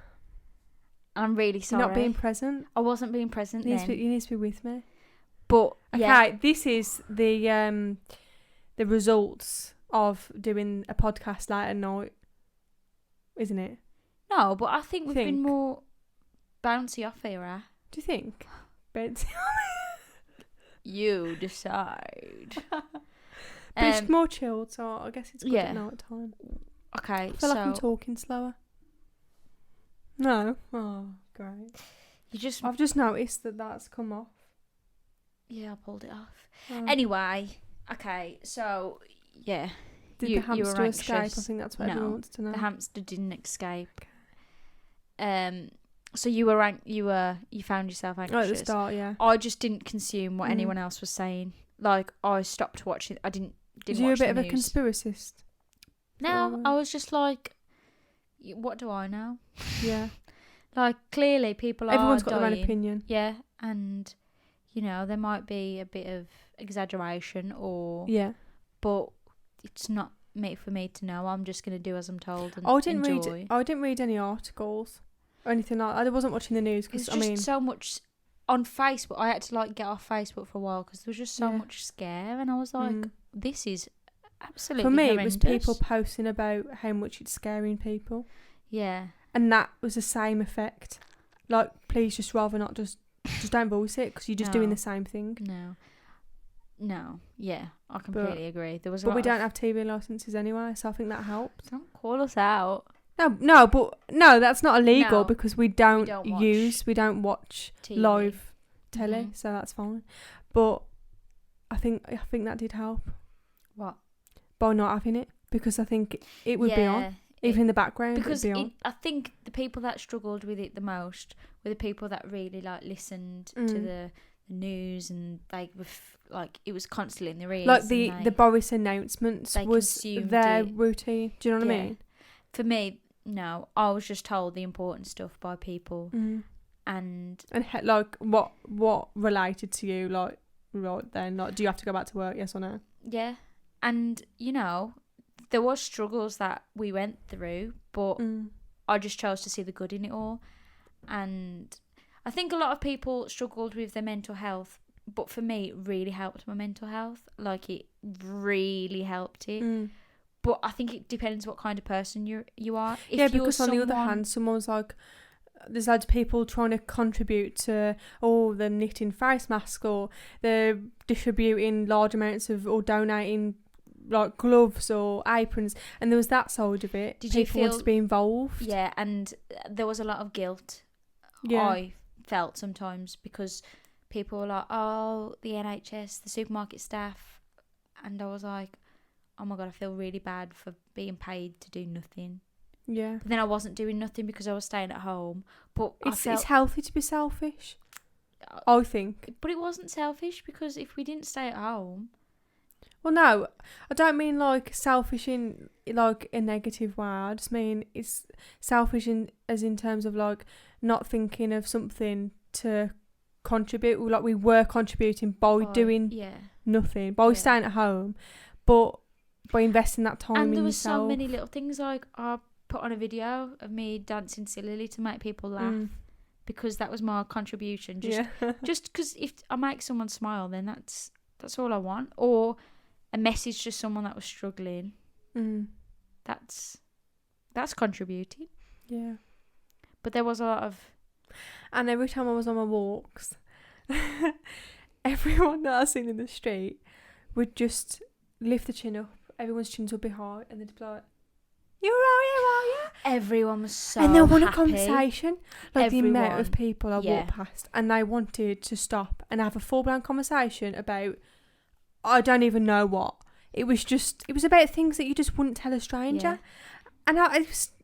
I'm really sorry. You're not being present. I wasn't being present then. You need to be with me. But okay, this is the results of doing a podcast late at night, isn't it? No, but I think we've been more bouncy off here. Do you think? Bouncy. You decide. But it's more chilled, so I guess it's good at night time. Okay, I feel like I'm talking slower. No? Oh, great. I've just noticed that that's come off. Yeah, I pulled it off. Oh. Anyway, okay, so, yeah. Did the hamster escape? I think that's what everyone wants to know. The hamster didn't escape. Okay. So you found yourself anxious. At the start, yeah. I just didn't consume what anyone else was saying. Like, I stopped watching. I didn't watch the news. Are you a bit of a conspiracist? No, I was just like, what do I know? Yeah. Like, clearly people are Everyone's got dying. their own opinion. Yeah, and, there might be a bit of exaggeration or... Yeah. But it's not for me to know. I'm just going to do as I'm told and I didn't read any articles or anything like that. I wasn't watching the news because, so much... On Facebook, I had to get off Facebook for a while because there was just so much scare, and I was like, this is absolutely horrendous. For me, it was people posting about how much it's scaring people. Yeah. And that was the same effect. Like, please just rather not just don't voice it because you're just doing the same thing. No. Yeah, I completely agree. There was but we don't have TV licenses anyway, so I think that helps. Don't call us out. No, that's not illegal No, because we don't watch TV. live telly, so that's fine. But I think that did help. What? By not having it, because I think it would be on, even in the background. Because it'd be on. I think the people that struggled with it the most were the people that really listened to the news, and it was constantly in their ears. Like the Boris announcements was their routine. Do you know what I mean? For me, no. I was just told the important stuff by people, and what related to you, right then. Do you have to go back to work? Yes or no? Yeah, and there was struggles that we went through, but I just chose to see the good in it all. And I think a lot of people struggled with their mental health, but for me, it really helped my mental health. It really helped it. But I think it depends what kind of person you are. Because on the other hand, someone's like, there's loads of people trying to contribute to the knitting face mask, or they're distributing large amounts of, or donating gloves or aprons, and there was that side of it. People wanted to be involved. Yeah, and there was a lot of guilt. Yeah. I felt sometimes because people were like, "Oh, the NHS, the supermarket staff," and I was like, "Oh my god, I feel really bad for being paid to do nothing." Yeah. But then I wasn't doing nothing because I was staying at home. But it's healthy to be selfish, I think. But it wasn't selfish because if we didn't stay at home. Well, no, I don't mean selfish in a negative way. I just mean it's selfish as in terms of not thinking of something to contribute. We were contributing by doing nothing, by staying at home, but by investing that time in yourself. And there was so many little things I put on a video of me dancing sillily to make people laugh because that was my contribution. Just because if I make someone smile, then that's all I want. Or a message to someone that was struggling. That's contributing. Yeah. But there was a lot of... And every time I was on my walks, everyone that I seen in the street would just lift the chin up. Everyone's chins would be high, and they'd be like, "You're right, how are you?" Everyone was so and they want happy. a conversation. Like Everyone. the amount of people I walked past, and they wanted to stop and have a full-blown conversation about, I don't even know what. It was about things that you just wouldn't tell a stranger. Yeah. And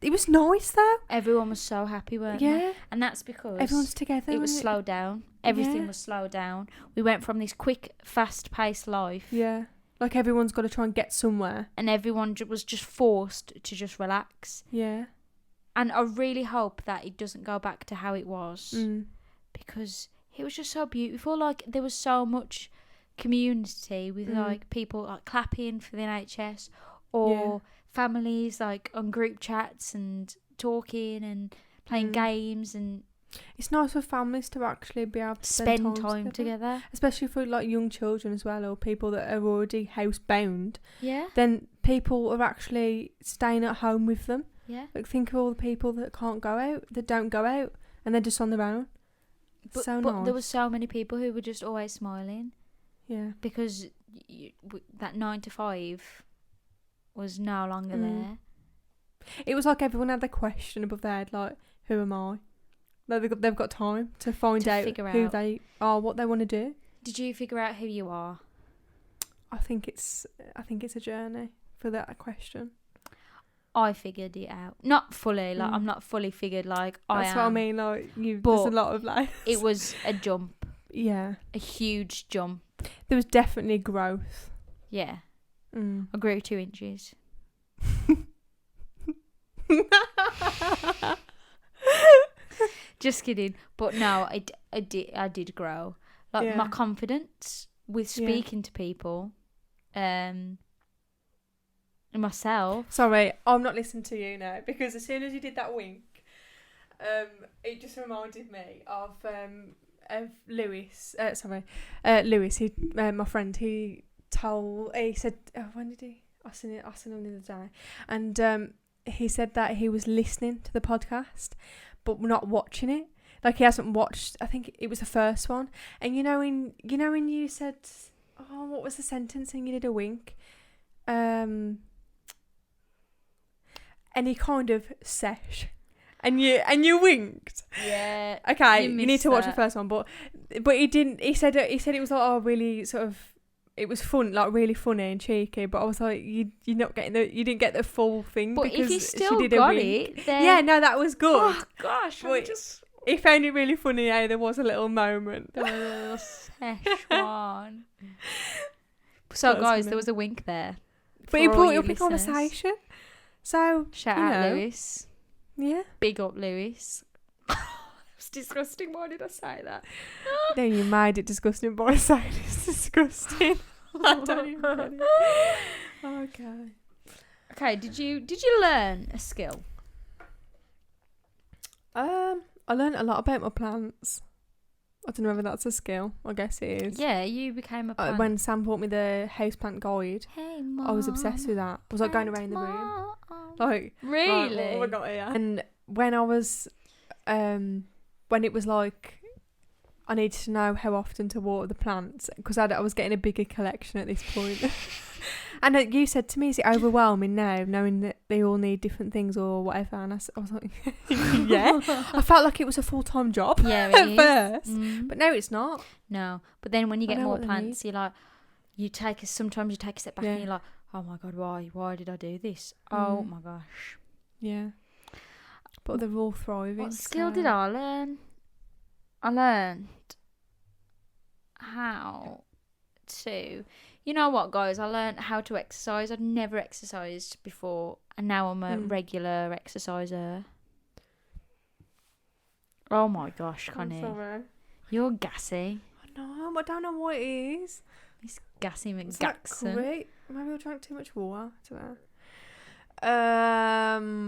it was nice though. Everyone was so happy, weren't they? And that's because everyone's together. It was slowed down. Everything was slowed down. We went from this quick, fast-paced life. Yeah. Like everyone's got to try and get somewhere. And everyone was just forced to just relax. Yeah. And I really hope that it doesn't go back to how it was. Because it was just so beautiful. Like, there was so much community with, like, people, like, clapping for the NHS. Or families, like, on group chats and talking and playing games. And it's nice for families to actually be able to spend time together. Especially for, like, young children as well, or people that are already housebound. Yeah. Then people are actually staying at home with them. Yeah. Like, think of all the people that can't go out, that don't go out, and they're just on their own. But nice. There was so many people who were just always smiling. Yeah. Because that 9 to 5 was no longer there. It was like everyone had their question above their head, like, who am I? Like, they've got time to find out who they are, what they want to do. Did you figure out who you are? I think it's a journey for that question. I figured it out. Not fully, like I'm not fully figured like I am. That's what I mean, like there's a lot of like it was a jump. Yeah. A huge jump. There was definitely growth. Yeah. I grew 2 inches. Just kidding. But no, I did grow. Like my confidence with speaking to people, myself. Sorry, I'm not listening to you now because as soon as you did that wink, it just reminded me of Lewis. Lewis. He, my friend. He said, when did he? I seen him the other day, and he said that he was listening to the podcast, but not watching it. Like he hasn't watched. I think it was the first one. And you know when you said, oh, what was the sentence? And you did a wink, and he kind of sesh, and you winked. Yeah. Okay, you need to watch the first one, but he didn't. He said it was like, oh, really sort of. It was fun, like really funny and cheeky, but I was like, you didn't get the full thing. But because if you still she did got a wink. it, then Yeah, no, that was good. Oh gosh, He found it really funny. There was a little moment. The little Szechuan. So guys, there was a wink there. But he brought it up in conversation. So shout out Lewis. Yeah. Big up Lewis. It's disgusting. Why did I say that? No, you made it disgusting by saying it's disgusting. I don't even get it. Okay. Did you learn a skill? I learned a lot about my plants. I don't know whether that's a skill. I guess it is. Yeah, you became a plant. When Sam bought me the houseplant guide, hey, Mom, I was obsessed with that. I was like going around the room. Like, really? Right, what have I got here? And when I was, when it was like, I needed to know how often to water the plants because I was getting a bigger collection at this point. And you said to me, is it overwhelming now, knowing that they all need different things or whatever? And I was like, yeah. I felt like it was a full-time job at first. But no, it's not. No. But then when you get more plants, you're like, sometimes you take a step back and you're like, oh my God, why did I do this? Oh my gosh. Yeah. But they're all thriving. What skill did I learn? I learned how to... You know what, guys? I learned how to exercise. I'd never exercised before, and now I'm a regular exerciser. Oh my gosh, Connie. I'm sorry. You're gassy. No, I don't know what it is. It's gassy McGaxon. Great. Maybe I drank too much water today.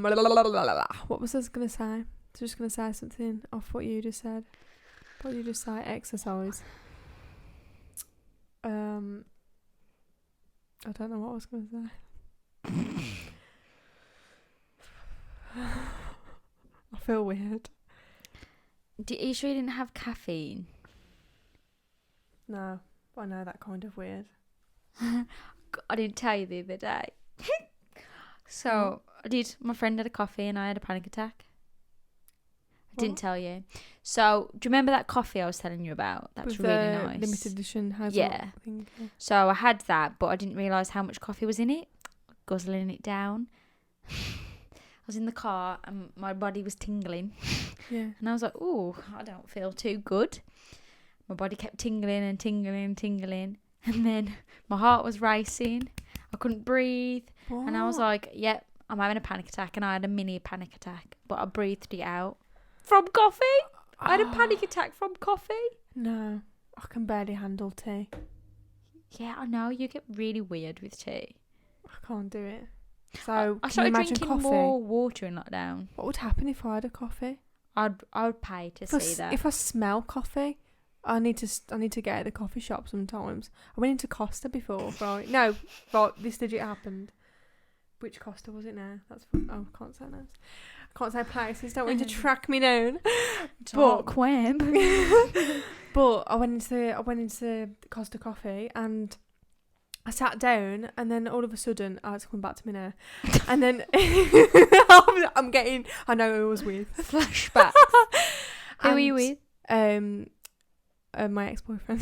What was I going to say? I was just going to say something off what you just said. What did you just say? Exercise. I don't know what I was going to say. I feel weird. Are you sure you didn't have caffeine? No, I know that kind of weird. I didn't tell you the other day. So I did. My friend had a coffee and I had a panic attack. I didn't tell you. So do you remember that coffee I was telling you about? That was With really the nice. limited edition hazelnut Yeah. thing. Yeah. So I had that, but I didn't realise how much coffee was in it. Guzzling it down. I was in the car and my body was tingling. Yeah. And I was like, "Ooh, I don't feel too good." My body kept tingling and tingling and tingling. And then my heart was racing. I couldn't breathe. What? And I was like, "Yep, I'm having a panic attack." And I had a mini panic attack. But I breathed it out. From coffee? I had a panic attack from coffee. No, I can barely handle tea. Yeah, I know. You get really weird with tea. I can't do it. So, I can you started imagine drinking coffee? more water in lockdown. What would happen if I had a coffee? I would pay to see that. If I smell coffee, I need to get at the coffee shop sometimes. I went into Costa before, right? No, right, this legit happened. Which Costa was it now? That's I can't say names. I can't say places. Don't want you to track me down. But when? But I went into Costa Coffee and I sat down, and then all of a sudden, it's coming back to me now. And then I'm getting, I know who I was with. Flashbacks. Who were you with? My ex-boyfriend.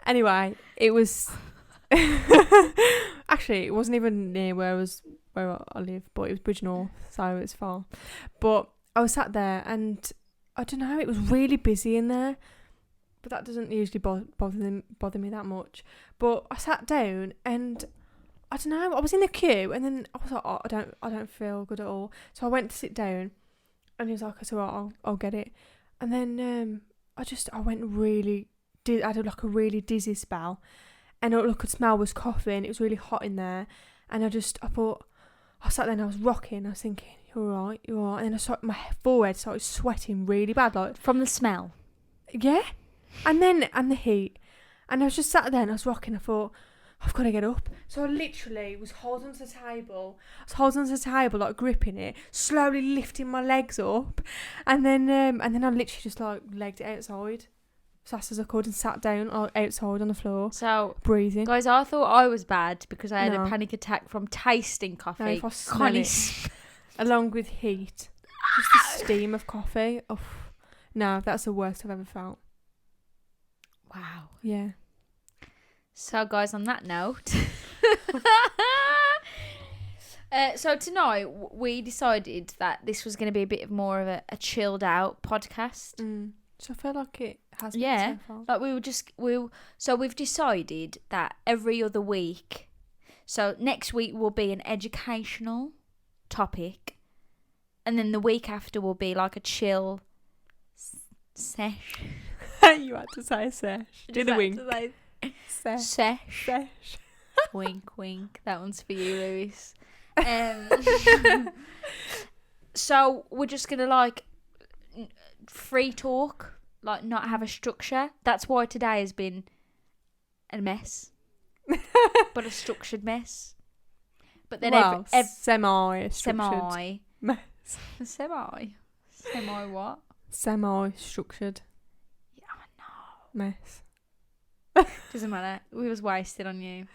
Anyway, it was actually it wasn't even near where I live, but it was Bridge North, so it's far. But I was sat there, and I don't know, it was really busy in there. But that doesn't usually bother me that much. But I sat down and I don't know, I was in the queue and then I was like, oh, I don't feel good at all. So I went to sit down and he was like, it's alright, I'll get it. And then I went really, I had like a really dizzy spell, and all I could smell was coffee, and it was really hot in there. And I thought, I sat there and I was rocking. I was thinking, you're alright. And then my forehead started sweating really bad, like from the smell. Yeah. And the heat. And I was just sat there and I was rocking. I thought, I've got to get up. So I literally was holding onto the table. I was holding onto the table, like gripping it, slowly lifting my legs up. And then I literally just like legged it outside as fast as I could and sat down outside on the floor. So, breathing. Guys, I thought I was bad because I had No. a panic attack from tasting coffee. No, if I smell Connie it, along with heat. Just the steam of coffee. Oh, no, that's the worst I've ever felt. Wow. Yeah. So, guys, on that note, so tonight we decided that this was going to be a bit more of a chilled out podcast. So I feel like it has been Yeah, so far. like so we've decided that every other week. So next week will be an educational topic, and then the week after will be like a chill sesh. You had to say sesh. Do the Just wink. had to say Sesh. Sesh. Sesh. Wink, wink. That one's for you, Lewis. So we're just gonna like free talk, like not have a structure. That's why today has been a mess, but a structured mess. But then semi-structured mess. Semi what? Semi-structured Yeah, I know. mess. Doesn't matter. We was wasted on you.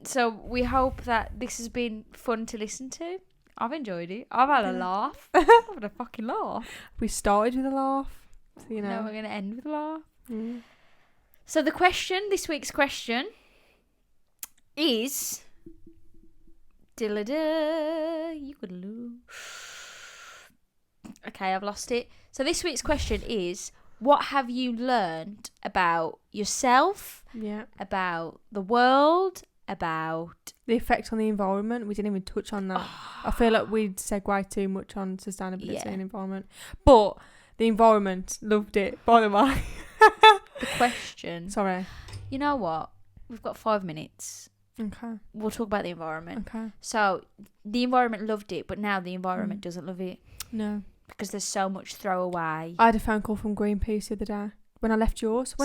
So we hope that this has been fun to listen to. I've enjoyed it. I've had a laugh. I've had a fucking laugh. We started with a laugh, so you know. Now we're gonna end with a laugh. Mm. So this week's question is you could lose. Okay, I've lost it. So this week's question is, what have you learned about yourself, Yeah. about the world, about The effect on the environment. We didn't even touch on that. I feel like we'd segue too much on sustainability and environment. But the environment loved it, by the way. the question? Sorry. You know what? We've got 5 minutes. Okay. We'll talk about the environment. Okay. So the environment loved it, but now the environment doesn't love it No. because there's so much throwaway. I had a phone call from Greenpeace the other day when I left yours.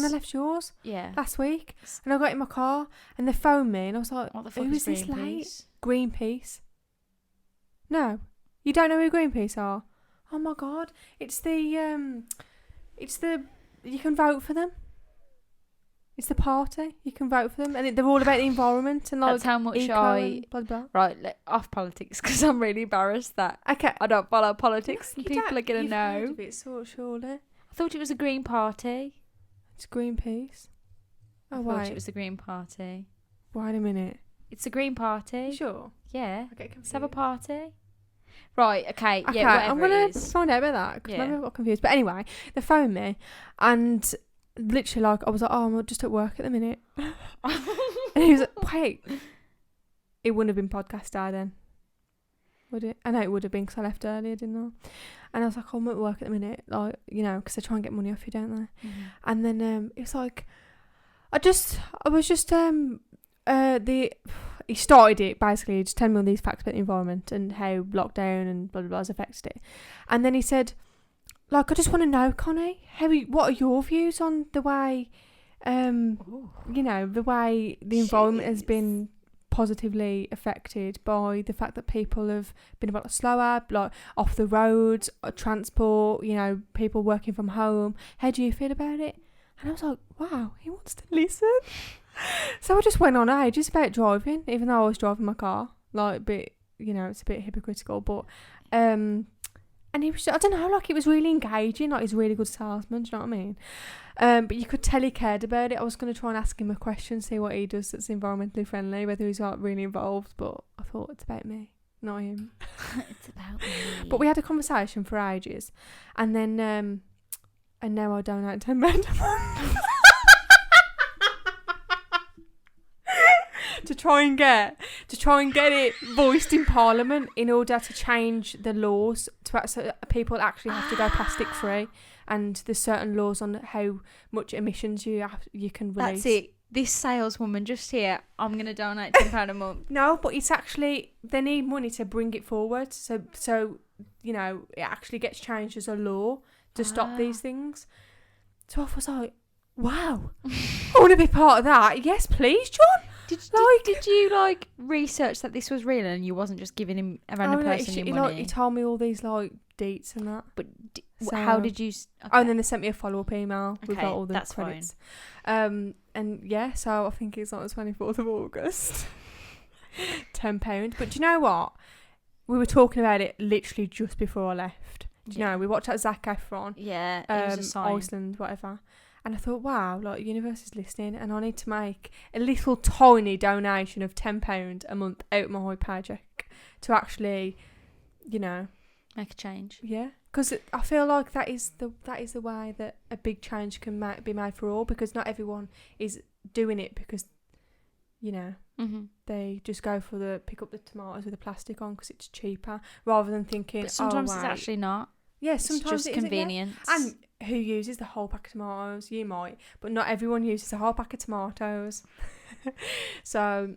Yeah. Last week. And I got in my car and they phoned me and I was like, What the fuck who is is this late? Greenpeace? Greenpeace. No. You don't know who Greenpeace are? Oh my God. It's the you can vote for them. It's the party. You can vote for them. And they're all about the environment and like That's how much eco and blah, blah. Right, off politics because I'm really embarrassed that Okay. I don't follow politics and You people don't- are going to you've heard know. of it, surely. I thought it was a Green Party. It's Greenpeace. I Oh, thought wait. it was the Green Party. Wait a minute. It's the Green Party. You sure? Yeah. I get confused. Let's have a party. Right, okay. Okay, Yeah, I'm whatever going it to is. find out about that because Yeah. maybe I got confused. But anyway, they phoned me and literally like I was like, oh, I'm just at work at the minute. And he was like, wait. It wouldn't have been podcast day then, would it? I know it would have been because I left earlier, didn't I? And I was like, oh, I'm at work at the minute, like, you know, because they try and get money off you, don't they? Mhm. And then it was like, he started it basically just telling me all these facts about the environment and how lockdown and blah blah blah has affected it. And then he said, like, I just want to know, Connie, what are your views on the way, you know, the way the environment has been positively affected by the fact that people have been a lot slower, like off the roads, transport, you know, people working from home. How do you feel about it? And I was like, wow, he wants to listen. So I just went on ages about driving, even though I was driving my car. Like, a bit, you know, it's a bit hypocritical, but, and he was, I don't know, like, it was really engaging, like, he's a really good salesman, do you know what I mean? But you could tell he cared about it. I was going to try and ask him a question, see what he does that's environmentally friendly, whether he's, like, really involved, but I thought it's about me, not him. It's about me. But we had a conversation for ages, and then, and now I donate £10 a month. to try and get it voiced in Parliament in order to change the laws so people actually have to go plastic free, and there's certain laws on how much emissions you can release. That's it. This saleswoman just here, I'm going to donate £10 a month. No, but it's actually, they need money to bring it forward. So you know, it actually gets changed as a law to stop these things. So I was like, wow, I want to be part of that. Yes, please, John. Did you like research that this was real and you wasn't just giving him a random person your money? He told me all these like deets and that. But So- how did you? Okay. Oh, and then they sent me a follow-up email with Okay, like, all the that's credits. And yeah, so I think it's like the 24th of August. £10. But do you know what? We were talking about it literally just before I left. Do you know? We watched that Zac Efron. Yeah, it was a sign. Iceland, whatever. And I thought, wow, like, the universe is listening, and I need to make a little tiny donation of £10 a month out my paycheck to actually, you know, Make a change. yeah. Because I feel like that is the way that a big change can be made for all, because not everyone is doing it because, you know, they just go for pick up the tomatoes with the plastic on because it's cheaper, rather than thinking, But sometimes oh, it's wait. actually not. Yeah, It's sometimes just it isn't, yeah. convenience. And who uses the whole pack of tomatoes? You might, but not everyone uses a whole pack of tomatoes. So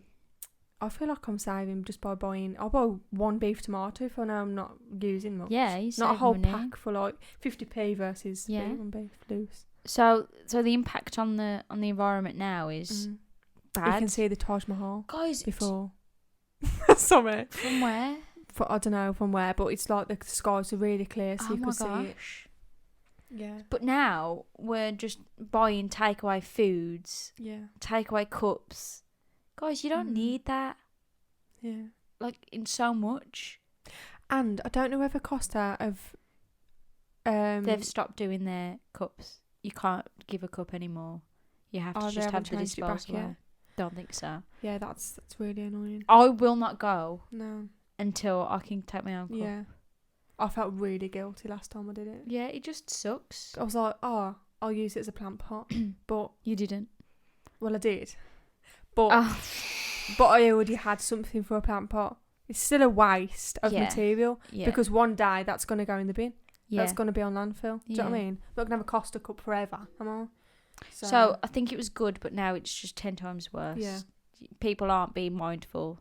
I feel like I'm saving just by buying. I'll buy one beef tomato if I know I'm not using much. Yeah, you not a save whole money. pack for like 50p versus Yeah. one beef loose. So the impact on the environment now is bad. You can see the Taj Mahal Guys, before. Sorry. from where? I don't know from where, but it's like the skies are really clear, so Oh you my can see it. gosh. Yeah. But now we're just buying takeaway foods, Yeah. takeaway cups. Guys, you don't need that. Yeah. Like, in so much. And I don't know whether Costa have They've stopped doing their cups. You can't give a cup anymore. You have to they just have haven't the changed it back disposable. yet? Don't think so. Yeah, that's really annoying. I will not go No. until I can take my own cup. Yeah. I felt really guilty last time I did it. Yeah, it just sucks. I was like, oh, I'll use it as a plant pot. But, You didn't. well, I did. But Oh. but I already had something for a plant pot. It's still a waste of Yeah. material. Yeah. Because one day that's going to go in the bin. yeah. That's going to be on landfill. Do you know what I Yeah. mean? I'm not going to have a Costa cup forever, am I? So I think it was good, but now it's just 10 times worse. Yeah. people aren't being mindful.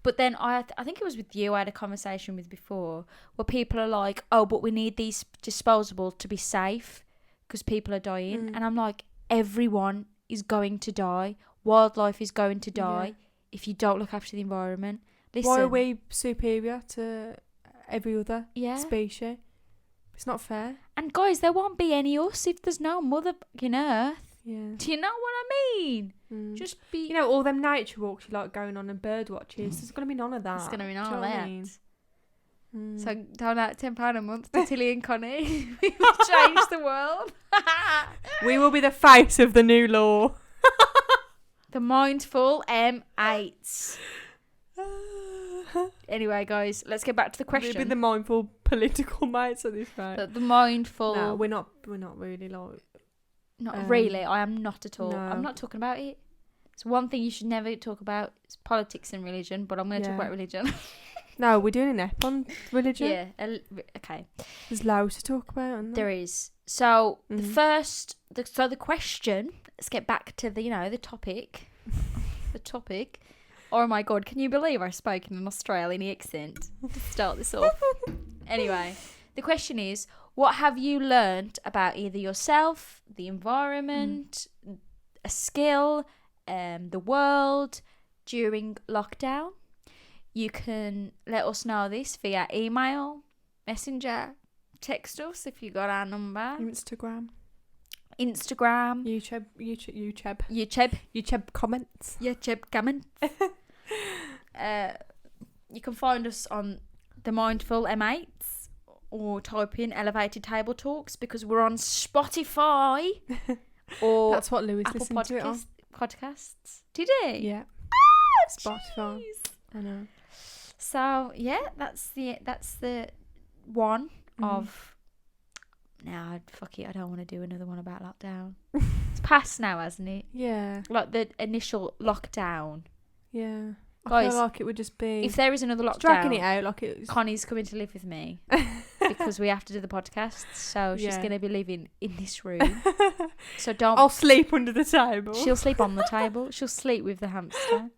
But then I think it was with you I had a conversation with before where people are like, oh, but we need these disposable to be safe because people are dying. And I'm like, everyone is going to die. Wildlife is going to die if you don't look after the environment. Listen, why are we superior to every other species? It's not fair. And guys, there won't be any us if there's no mother fucking earth. Yeah. Do you know what I mean? Just be... You know, all them nature walks you like going on and bird watches, there's going to be none of that. There's going to be none Do you of know what that. I mean? So down at £10 a month to Tilly and Connie. We will change the world. We will be the face of the new law. The mindful M8s. Anyway, guys, let's get back to the question. We'll be the mindful political mates at this rate. The mindful... No, we're not really like... Not really. I am not at all. No. I'm not talking about it. It's one thing you should never talk about. It's politics and religion, but I'm going to talk about religion. No, we're doing an ep on religion. Yeah. Okay. There's loads to talk about. Isn't there? There is. So the question. Let's get back to the topic. The topic. Oh my god! Can you believe I spoke in an Australian accent to start this off? Anyway, the question is: what have you learnt about either yourself, the environment, a skill, the world during lockdown? You can let us know this via email, messenger, text us if you got our number. Instagram, YouTube comments. YouTube comments. You can find us on the Mindful M8s or type in Elevated Table Talks because we're on Spotify or that's what Lewis Apple listened to it on. Podcasts. Did he? Yeah. Spotify. Jeez. I know. So yeah, that's the one of. Nah, fuck it. I don't want to do another one about lockdown. It's past now, hasn't it? Yeah. Like the initial lockdown. Yeah. Guys, I feel like it would just be... If there is another lockdown... dragging it out like it was... Connie's coming to live with me because we have to do the podcast. So she's going to be living in this room. So don't... I'll sleep under the table. She'll sleep on the table. She'll sleep with the hamster.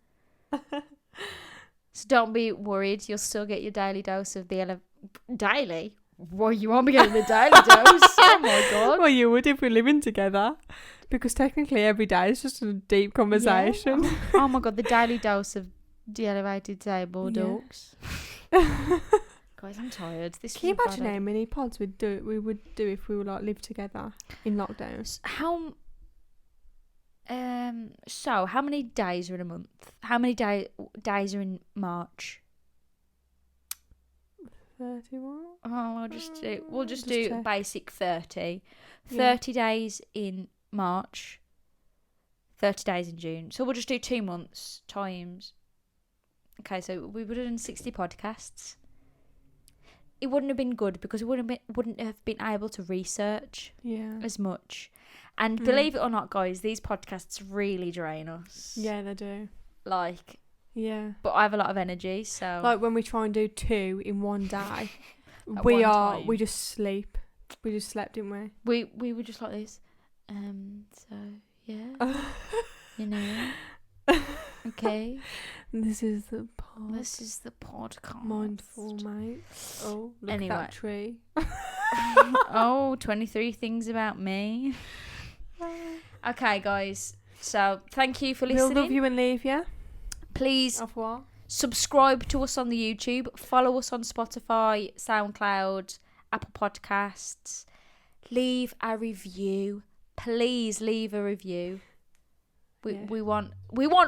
So don't be worried. You'll still get your daily dose of the... Daily? Well, you won't be getting the daily dose. Oh my god. Well, you would if we're living together. Because technically every day is just a deep conversation. Yeah. Oh my god, the daily dose of the elevated table talks. Guys, I'm tired. Can you imagine how many pods we would do if we were like live together in lockdowns? So how many days are in a month? How many days are in March? 31. Oh, we'll just do basic 30. 30 days in March. 30 days in June. So we'll just do 2 months times. Okay, so we would have done 60 podcasts. It wouldn't have been good because we wouldn't have been able to research as much. And believe it or not, guys, these podcasts really drain us. Yeah, they do. Yeah. But I have a lot of energy, so... Like when we try and do 2 in one day, we just sleep. We just slept, didn't we? We were just like this. So, yeah. Okay. This is the podcast. Mindful, mate. Oh, look at that tree. 23 things about me. Okay, guys. So, thank you for listening. We'll love you and leave you. Please subscribe to us on the YouTube. Follow us on Spotify, SoundCloud, Apple Podcasts. Leave a review. Please leave a review. We want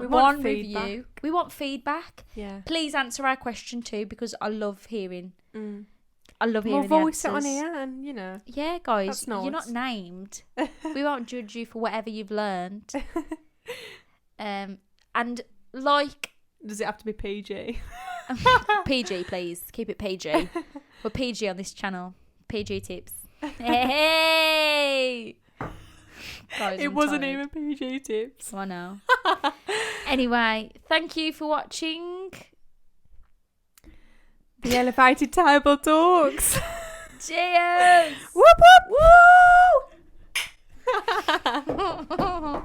one feedback. review. We want feedback. Yeah. Please answer our question too because I love hearing. I love hearing we'll the voice answers. it on here, and Yeah, guys, that's nice. You're not named. We won't judge you for whatever you've learned. And does it have to be PG? PG, please. Keep it PG. We're PG on this channel. PG tips. Hey! Guys, it wasn't even PG tips. I know. Anyway, thank you for watching. The Elevated Table Talks. Cheers! Whoop whoop! Woo!